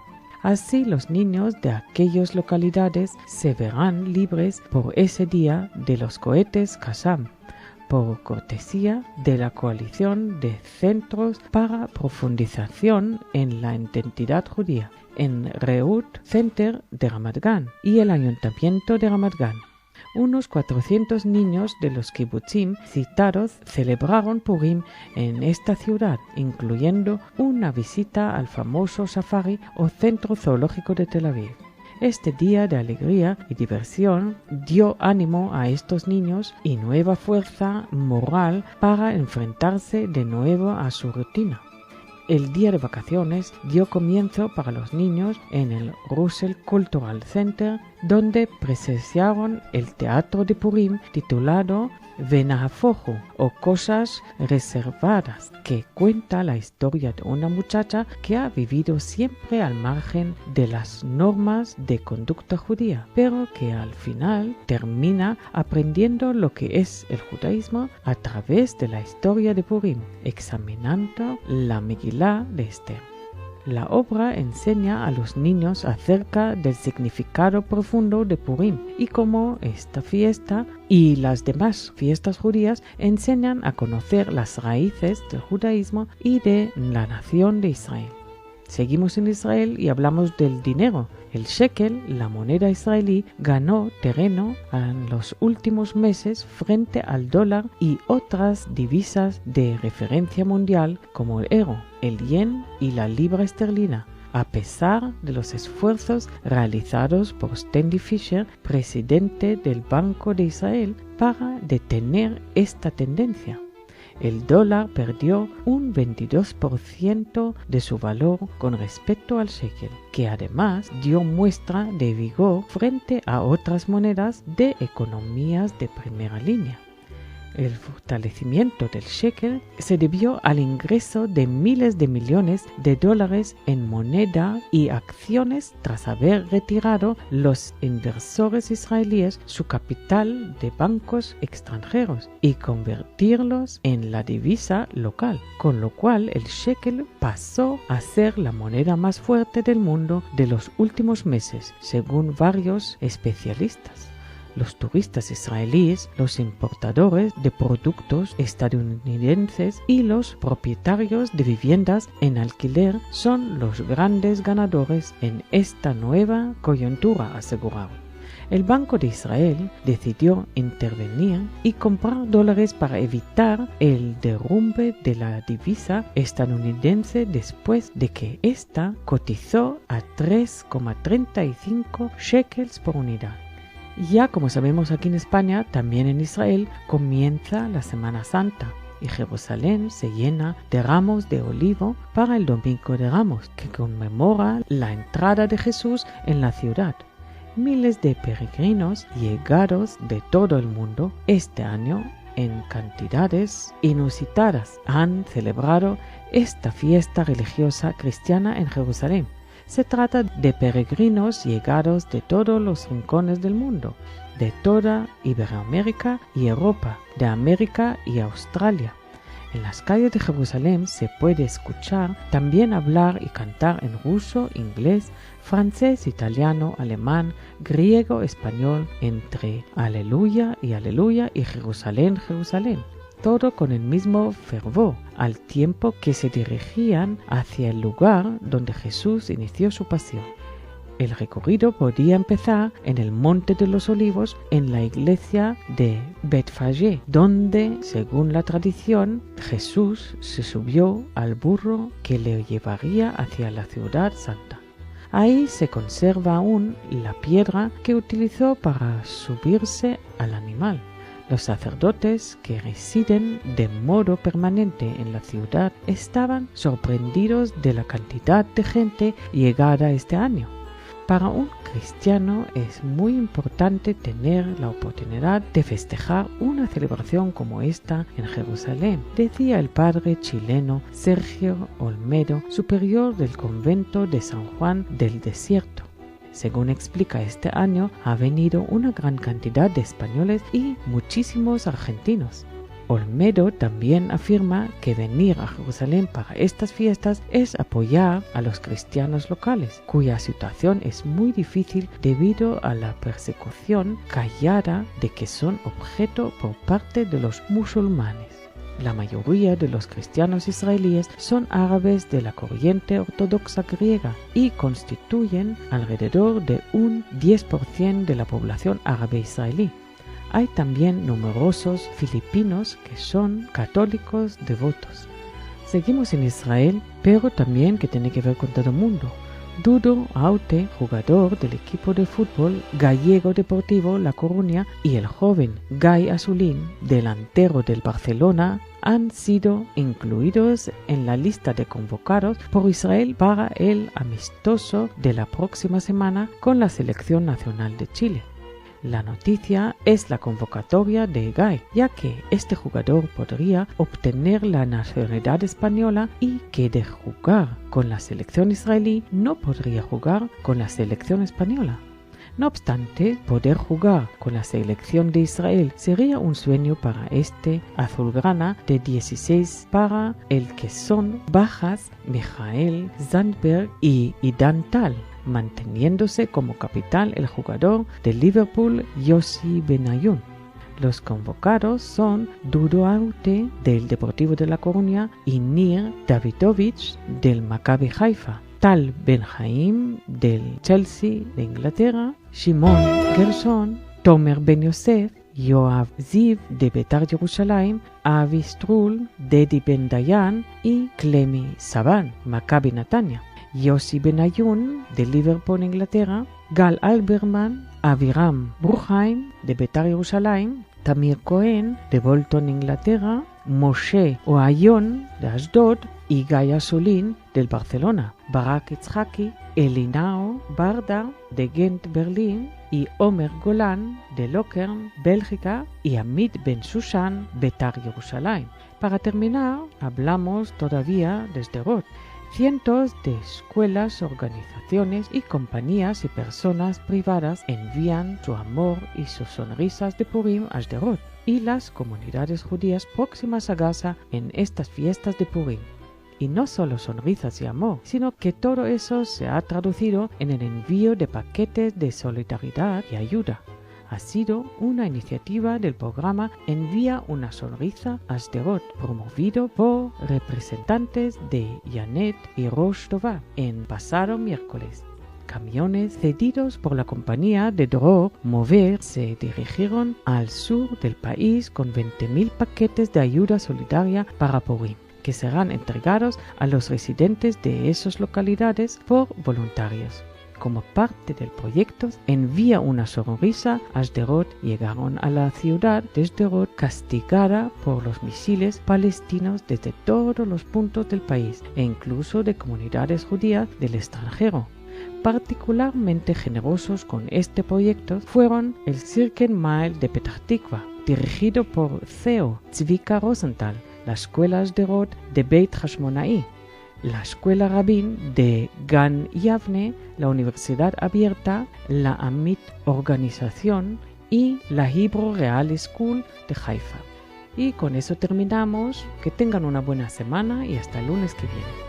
Así los niños de aquellas localidades se verán libres por ese día de los cohetes Qassam, por cortesía de la Coalición de Centros para Profundización en la Identidad Judía, en Reut Center de Ramat Gan y el Ayuntamiento de Ramat Gan. Unos 400 niños de los kibbutzim citados celebraron Purim en esta ciudad, incluyendo una visita al famoso safari o centro zoológico de Tel Aviv. Este día de alegría y diversión dio ánimo a estos niños y nueva fuerza moral para enfrentarse de nuevo a su rutina. El día de vacaciones dio comienzo para los niños en el Russell Cultural Center, donde presenciaron el teatro de Purim titulado Venahafohu, o Cosas Reservadas, que cuenta la historia de una muchacha que ha vivido siempre al margen de las normas de conducta judía, pero que al final termina aprendiendo lo que es el judaísmo a través de la historia de Purim, examinando la Megilá de Esther. La obra enseña a los niños acerca del significado profundo de Purim y cómo esta fiesta y las demás fiestas judías enseñan a conocer las raíces del judaísmo y de la nación de Israel. Seguimos en Israel y hablamos del dinero. El shekel, la moneda israelí, ganó terreno en los últimos meses frente al dólar y otras divisas de referencia mundial como el euro, el yen y la libra esterlina, a pesar de los esfuerzos realizados por Stanley Fischer, presidente del Banco de Israel, para detener esta tendencia. El dólar perdió un 22% de su valor con respecto al shekel, que además dio muestra de vigor frente a otras monedas de economías de primera línea. El fortalecimiento del shekel se debió al ingreso de miles de millones de dólares en moneda y acciones tras haber retirado los inversores israelíes su capital de bancos extranjeros y convertirlos en la divisa local, con lo cual el shekel pasó a ser la moneda más fuerte del mundo de los últimos meses, según varios especialistas. Los turistas israelíes, los importadores de productos estadounidenses y los propietarios de viviendas en alquiler son los grandes ganadores en esta nueva coyuntura, aseguraron. el Banco de Israel decidió intervenir y comprar dólares para evitar el derrumbe de la divisa estadounidense después de que ésta cotizó a 3,35 shekels por unidad. Ya como sabemos aquí en España, también en Israel comienza la Semana Santa y Jerusalén se llena de ramos de olivo para el Domingo de Ramos, que conmemora la entrada de Jesús en la ciudad. Miles de peregrinos llegados de todo el mundo este año en cantidades inusitadas han celebrado esta fiesta religiosa cristiana en Jerusalén. Se trata de peregrinos llegados de todos los rincones del mundo, de toda Iberoamérica y Europa, de América y Australia. En las calles de Jerusalén se puede escuchar también hablar y cantar en ruso, inglés, francés, italiano, alemán, griego, español, entre aleluya y Jerusalén, Jerusalén. Todo con el mismo fervor, al tiempo que se dirigían hacia el lugar donde Jesús inició su pasión. El recorrido podía empezar en el Monte de los Olivos, en la iglesia de Betfagé, donde, según la tradición, Jesús se subió al burro que le llevaría hacia la ciudad santa. Ahí se conserva aún la piedra que utilizó para subirse al animal. Los sacerdotes que residen de modo permanente en la ciudad estaban sorprendidos de la cantidad de gente llegada este año. Para un cristiano es muy importante tener la oportunidad de festejar una celebración como esta en Jerusalén, decía el padre chileno Sergio Olmedo, superior del convento de San Juan del Desierto. Según explica, este año ha venido una gran cantidad de españoles y muchísimos argentinos. Olmedo también afirma que venir a Jerusalén para estas fiestas es apoyar a los cristianos locales, cuya situación es muy difícil debido a la persecución callada de que son objeto por parte de los musulmanes. La mayoría de los cristianos israelíes son árabes de la corriente ortodoxa griega y constituyen alrededor de un 10% de la población árabe israelí. Hay también numerosos filipinos que son católicos devotos. Seguimos en Israel, pero también que tiene que ver con todo el mundo. Dudu Aute, jugador del equipo de fútbol gallego Deportivo La Coruña, y el joven Gai Asulín, delantero del Barcelona, han sido incluidos en la lista de convocados por Israel para el amistoso de la próxima semana con la Selección Nacional de Chile. La noticia es la convocatoria de Gai, ya que este jugador podría obtener la nacionalidad española y que de jugar con la selección israelí no podría jugar con la selección española. No obstante, poder jugar con la selección de Israel sería un sueño para este azulgrana de 16, para el que son bajas Michael Sandberg y Idan Tal, manteniéndose como capitán el jugador de Liverpool Yossi Benayoun. Los convocados son Dudu Aute del Deportivo de La Coruña y Nir Davidovich del Maccabi Haifa, Tal Ben Haim del Chelsea de Inglaterra, Shimon Gershon, Tomer Ben Yosef, Yoav Ziv de Betar Yerushalayim, Avi Strul, Dedi Ben Dayan y Clemi Saban, Maccabi Natania. Yossi Benayoun de Liverpool, Inglaterra, Gal Alberman, Aviram Bruchheim de Betar Yerushalayim, Tamir Cohen de Bolton, Inglaterra, Moshe Ohayon de Ashdod y Gaya Solin del Barcelona, Barak Itzhaki, Elinao Barda de Ghent, Berlín, y Omer Golan de Lokern, Bélgica, y Amit Ben Sushan, Betar Yerushalayim. Para terminar, hablamos todavía de Sderot. Cientos de escuelas, organizaciones y compañías y personas privadas envían su amor y sus sonrisas de Purim a Sderot y las comunidades judías próximas a Gaza en estas fiestas de Purim. Y no solo sonrisas y amor, sino que todo eso se ha traducido en el envío de paquetes de solidaridad y ayuda. Ha sido una iniciativa del programa Envía una sonrisa a Sderot, promovido por representantes de Yanet y Rosh Tová en pasado miércoles. camiones cedidos por la compañía de Dror Mover se dirigieron al sur del país con 20.000 paquetes de ayuda solidaria para Purim, que serán entregados a los residentes de esas localidades por voluntarios. Como parte del proyecto, envía una sonrisa a Sderot. Llegaron a la ciudad de Sderot castigada por los misiles palestinos desde todos los puntos del país e incluso de comunidades judías del extranjero. Particularmente generosos con este proyecto fueron el Circle Mile de Petah Tikva, dirigido por CEO Tzvika Rosenthal, la escuela Sderot de Beit Hashmonai, la escuela Rabin de Gan Yavne, la Universidad Abierta, la Amit Organización y la Hebrew Real School de Haifa. Y con eso terminamos. Que tengan una buena semana y hasta el lunes que viene.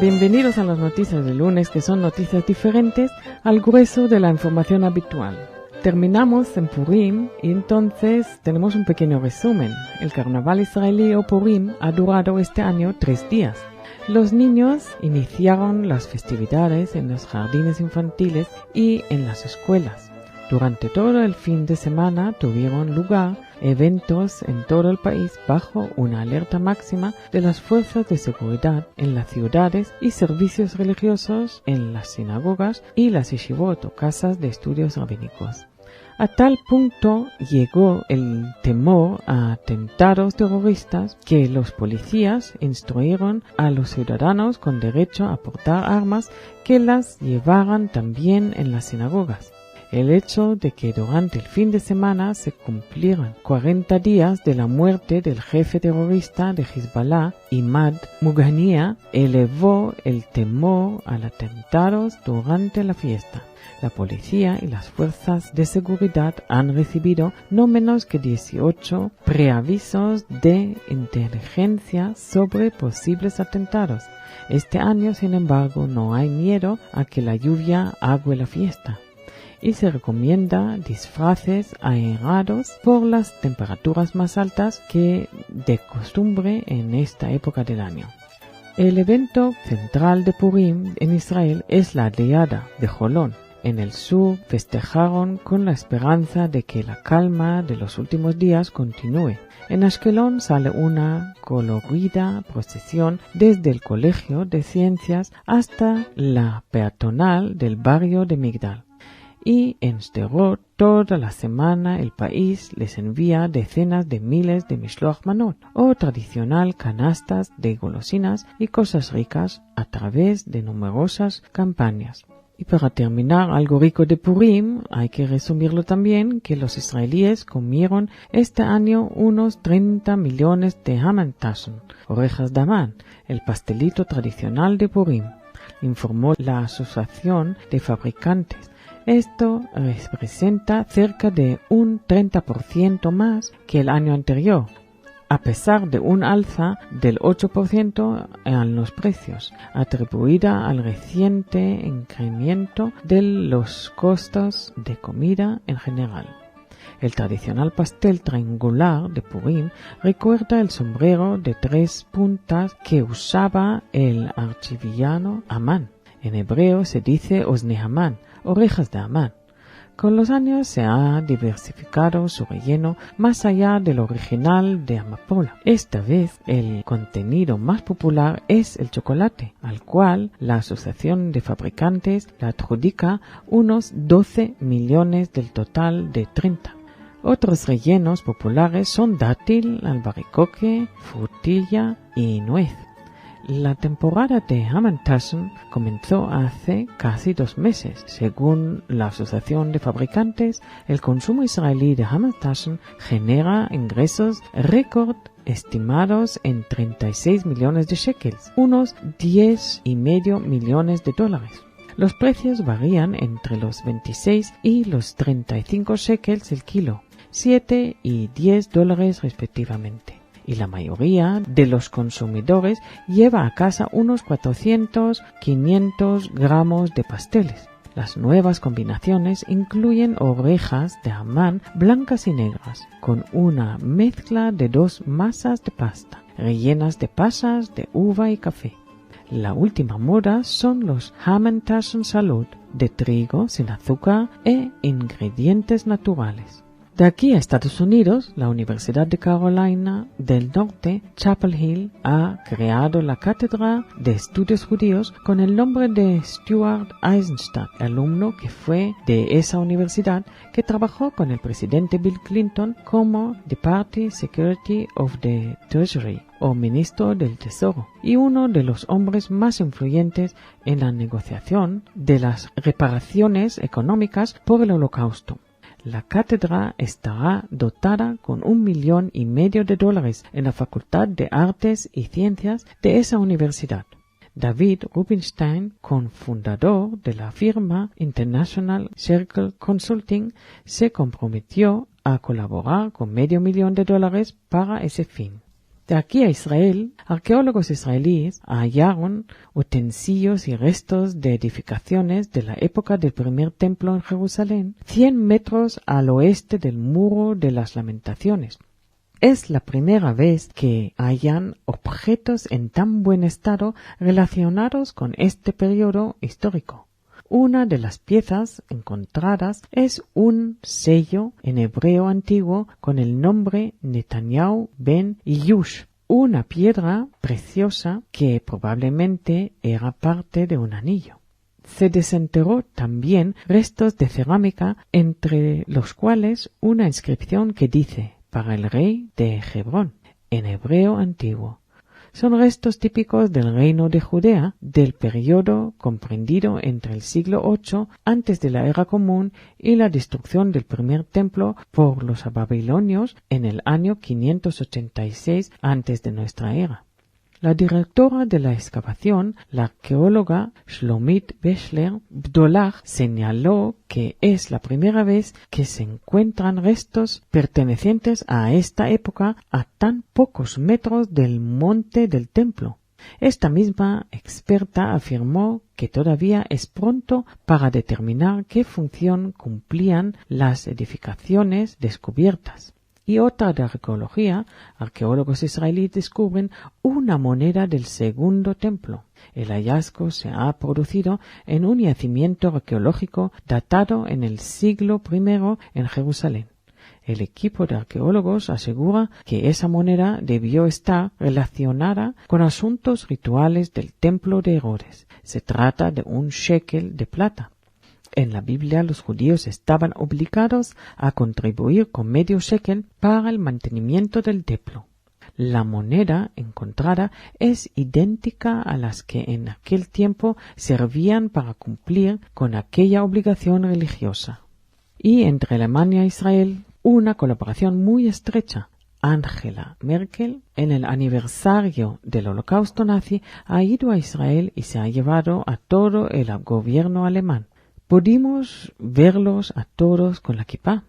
Bienvenidos a las noticias del lunes, que son noticias diferentes al grueso de la información habitual. Terminamos en Purim y entonces tenemos un pequeño resumen. El carnaval israelí o Purim ha durado este año 3 días. Los niños iniciaron las festividades en los jardines infantiles y en las escuelas. Durante todo el fin de semana tuvieron lugar eventos en todo el país bajo una alerta máxima de las fuerzas de seguridad en las ciudades y servicios religiosos en las sinagogas y las yeshivot o casas de estudios rabínicos. A tal punto llegó el temor a atentados terroristas que los policías instruyeron a los ciudadanos con derecho a portar armas que las llevaran también en las sinagogas. El hecho de que durante el fin de semana se cumplieran 40 días de la muerte del jefe terrorista de Hezbollah, Imad Mugania, elevó el temor a atentados durante la fiesta. La policía y las fuerzas de seguridad han recibido no menos que 18 preavisos de inteligencia sobre posibles atentados. Este año, sin embargo, no hay miedo a que la lluvia ague la fiesta, y se recomienda disfraces aerados por las temperaturas más altas que de costumbre en esta época del año. El evento central de Purim en Israel es la Diada de Jolón. En el sur festejaron con la esperanza de que la calma de los últimos días continúe. En Ashkelon sale una colorida procesión desde el Colegio de Ciencias hasta la peatonal del barrio de Migdal. Y en Sderot toda la semana el país les envía decenas de miles de Mishloach Manot o tradicional canastas de golosinas y cosas ricas a través de numerosas campañas. Y para terminar, algo rico de Purim, hay que resumirlo también, que los israelíes comieron este año unos 30 millones de Hamantaschen, orejas de Amán, el pastelito tradicional de Purim, informó la Asociación de Fabricantes. Esto representa cerca de un 30% más que el año anterior, a pesar de un alza del 8% en los precios, atribuida al reciente incremento de los costos de comida en general. El tradicional pastel triangular de Purim recuerda el sombrero de 3 puntas que usaba el archivillano Amán. En hebreo se dice Ozne Amán, orejas de Amán. Con los años se ha diversificado su relleno más allá del original de amapola. Esta vez el contenido más popular es el chocolate, al cual la Asociación de Fabricantes le adjudica unos 12 millones del total de 30. Otros rellenos populares son dátil, albaricoque, frutilla y nuez. La temporada de Hamantaschen comenzó hace casi 2 meses. Según la Asociación de Fabricantes, el consumo israelí de Hamantaschen genera ingresos récord estimados en 36 millones de shekels, unos 10,5 millones de dólares. Los precios varían entre los 26 y los 35 shekels el kilo, 7 y 10 dólares respectivamente. Y la mayoría de los consumidores lleva a casa unos 400-500 gramos de pasteles. Las nuevas combinaciones incluyen orejas de Amán blancas y negras, con una mezcla de 2 masas de pasta, rellenas de pasas de uva y café. La última moda son los Hamantaschen Salud, de trigo sin azúcar e ingredientes naturales. De aquí a Estados Unidos, la Universidad de Carolina del Norte, Chapel Hill, ha creado la Cátedra de Estudios Judíos con el nombre de Stuart Eisenstadt, alumno que fue de esa universidad, que trabajó con el presidente Bill Clinton como Deputy Secretary of the Treasury, o ministro del Tesoro, y uno de los hombres más influyentes en la negociación de las reparaciones económicas por el Holocausto. La cátedra estará dotada con $1,5 millones de dólares en la Facultad de Artes y Ciencias de esa universidad. David Rubinstein, cofundador de la firma International Circle Consulting, se comprometió a colaborar con $500,000 de dólares para ese fin. De aquí a Israel, arqueólogos israelíes hallaron utensilios y restos de edificaciones de la época del primer templo en Jerusalén, 100 metros al oeste del Muro de las Lamentaciones. Es la primera vez que hallan objetos en tan buen estado relacionados con este periodo histórico. Una de las piezas encontradas es un sello en hebreo antiguo con el nombre Netanyahu ben Yush, una piedra preciosa que probablemente era parte de un anillo. Se desenterró también restos de cerámica, entre los cuales una inscripción que dice «Para el rey de Hebrón», en hebreo antiguo. Son restos típicos del reino de Judea, del periodo comprendido entre el siglo VIII antes de la Era Común y la destrucción del primer templo por los babilonios en el año 586 antes de nuestra era. La directora de la excavación, la arqueóloga Shlomit Beshler-Bdolach, señaló que es la primera vez que se encuentran restos pertenecientes a esta época a tan pocos metros del monte del templo. Esta misma experta afirmó que todavía es pronto para determinar qué función cumplían las edificaciones descubiertas. Y otra de arqueología, arqueólogos israelíes descubren una moneda del segundo templo. El hallazgo se ha producido en un yacimiento arqueológico datado en el siglo I en Jerusalén. El equipo de arqueólogos asegura que esa moneda debió estar relacionada con asuntos rituales del templo de Herodes. Se trata de un shekel de plata. En la Biblia los judíos estaban obligados a contribuir con medio shekel para el mantenimiento del templo. La moneda encontrada es idéntica a las que en aquel tiempo servían para cumplir con aquella obligación religiosa. Y entre Alemania e Israel, una colaboración muy estrecha. Angela Merkel, en el aniversario del Holocausto nazi, ha ido a Israel y se ha llevado a todo el gobierno alemán. Pudimos verlos a todos con la kipá.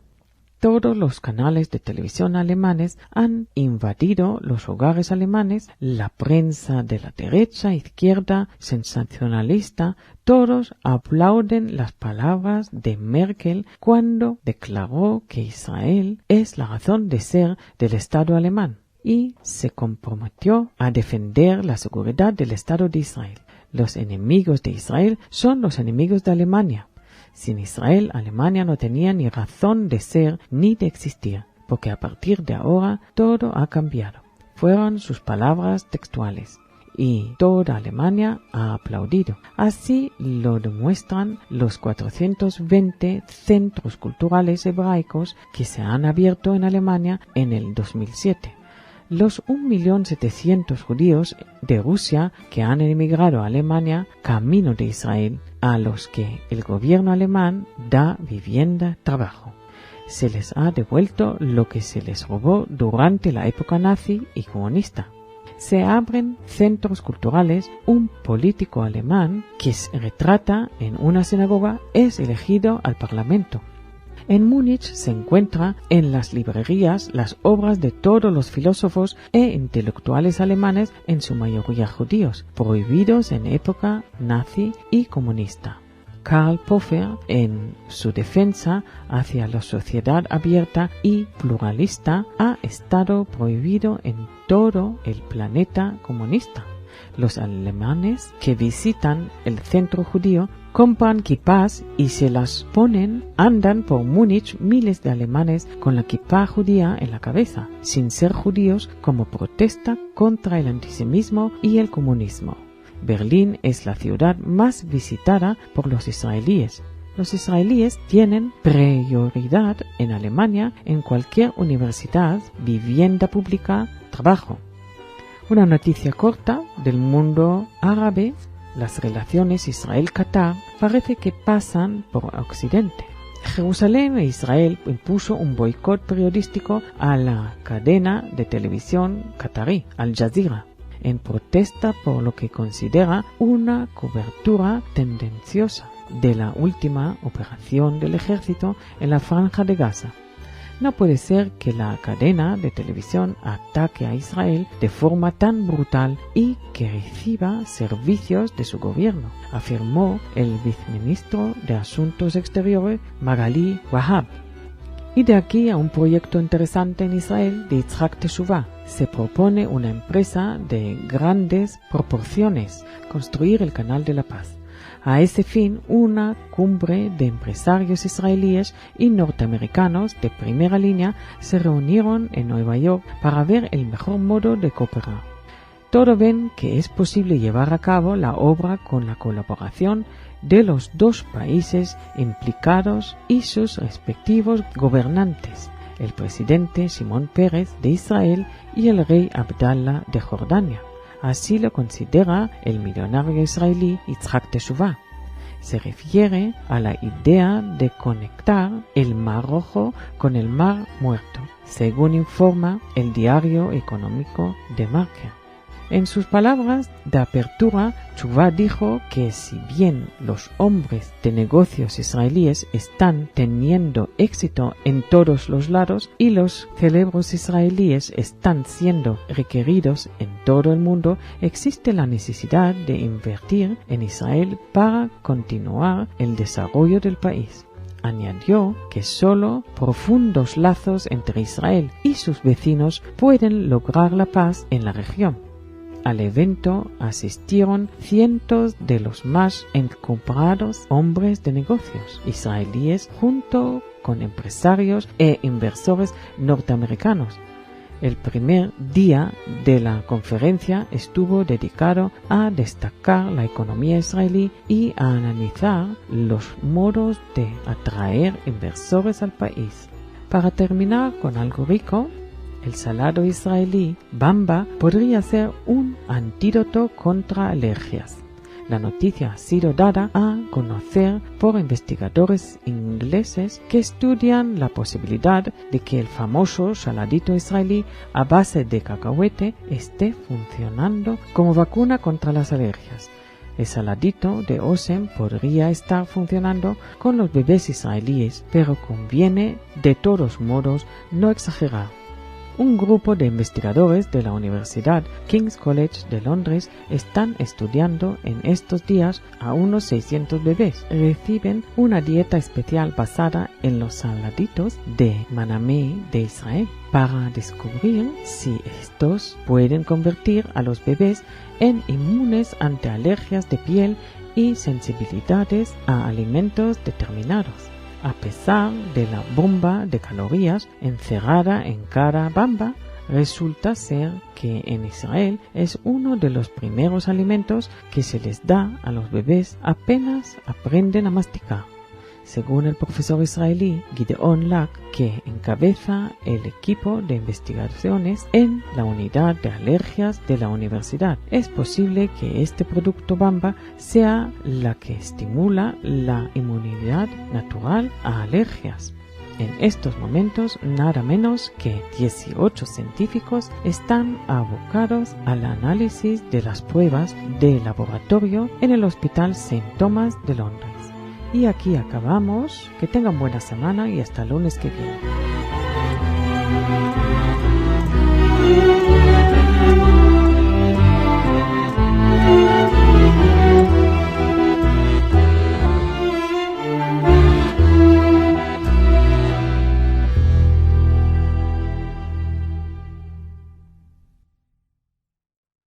Todos los canales de televisión alemanes han invadido los hogares alemanes, la prensa de la derecha, izquierda, sensacionalista, todos aplauden las palabras de Merkel cuando declaró que Israel es la razón de ser del Estado alemán y se comprometió a defender la seguridad del Estado de Israel. Los enemigos de Israel son los enemigos de Alemania. Sin Israel, Alemania no tenía ni razón de ser ni de existir, porque a partir de ahora todo ha cambiado. Fueron sus palabras textuales, y toda Alemania ha aplaudido. Así lo demuestran los 420 centros culturales hebraicos que se han abierto en Alemania en el 2007. Los 1.700.000 judíos de Rusia que han emigrado a Alemania camino de Israel, a los que el gobierno alemán da vivienda, trabajo. Se les ha devuelto lo que se les robó durante la época nazi y comunista. Se abren centros culturales. Un político alemán que se retrata en una sinagoga es elegido al Parlamento. En Múnich se encuentra en las librerías las obras de todos los filósofos e intelectuales alemanes, en su mayoría judíos, prohibidos en época nazi y comunista. Karl Popper, en su defensa hacia la sociedad abierta y pluralista, ha estado prohibido en todo el planeta comunista. Los alemanes que visitan el centro judío compran kipás y se las ponen. Andan por Múnich miles de alemanes con la kipá judía en la cabeza, sin ser judíos, como protesta contra el antisemitismo y el comunismo. Berlín es la ciudad más visitada por los israelíes. Los israelíes tienen prioridad en Alemania en cualquier universidad, vivienda pública, trabajo. Una noticia corta del mundo árabe: las relaciones Israel-Qatar parece que pasan por Occidente. Jerusalén e Israel impuso un boicot periodístico a la cadena de televisión qatarí, Al Jazeera, en protesta por lo que considera una cobertura tendenciosa de la última operación del ejército en la Franja de Gaza. No puede ser que la cadena de televisión ataque a Israel de forma tan brutal y que reciba servicios de su gobierno, afirmó el viceministro de Asuntos Exteriores, Magali Wahab. Y de aquí a un proyecto interesante en Israel de Yitzhak Teshuvah. Se propone una empresa de grandes proporciones, construir el Canal de la Paz. A ese fin, una cumbre de empresarios israelíes y norteamericanos de primera línea se reunieron en Nueva York para ver el mejor modo de cooperar. Todos ven que es posible llevar a cabo la obra con la colaboración de los dos países implicados y sus respectivos gobernantes, el presidente Shimon Peres de Israel y el rey Abdallah de Jordania. Así lo considera el millonario israelí Yitzhak Teshuvah. Se refiere a la idea de conectar el Mar Rojo con el Mar Muerto, según informa el diario económico de Marca. En sus palabras de apertura, Teshuvah dijo que si bien los hombres de negocios israelíes están teniendo éxito en todos los lados y los cerebros israelíes están siendo requeridos en todo el mundo, existe la necesidad de invertir en Israel para continuar el desarrollo del país. Añadió que solo profundos lazos entre Israel y sus vecinos pueden lograr la paz en la región. Al evento asistieron cientos de los más encumbrados hombres de negocios israelíes junto con empresarios e inversores norteamericanos. El primer día de la conferencia estuvo dedicado a destacar la economía israelí y a analizar los modos de atraer inversores al país. Para terminar con algo rico, el salado israelí Bamba podría ser un antídoto contra alergias. La noticia ha sido dada a conocer por investigadores ingleses que estudian la posibilidad de que el famoso saladito israelí a base de cacahuete esté funcionando como vacuna contra las alergias. El saladito de Osem podría estar funcionando con los bebés israelíes, pero conviene de todos modos no exagerar. Un grupo de investigadores de la Universidad King's College de Londres están estudiando en estos días a unos 600 bebés. Reciben una dieta especial basada en los saladitos de Manamé de Israel para descubrir si estos pueden convertir a los bebés en inmunes ante alergias de piel y sensibilidades a alimentos determinados. A pesar de la bomba de calorías encerrada en cada bamba, resulta ser que en Israel es uno de los primeros alimentos que se les da a los bebés apenas aprenden a masticar. según el profesor israelí Gideon Lack, que encabeza el equipo de investigaciones en la unidad de alergias de la universidad. Es posible que este producto Bamba sea la que estimula la inmunidad natural a alergias. En estos momentos, nada menos que 18 científicos están abocados al análisis de las pruebas de laboratorio en el Hospital St. Thomas de Londres. Y aquí acabamos. Que tengan buena semana y hasta el lunes que viene.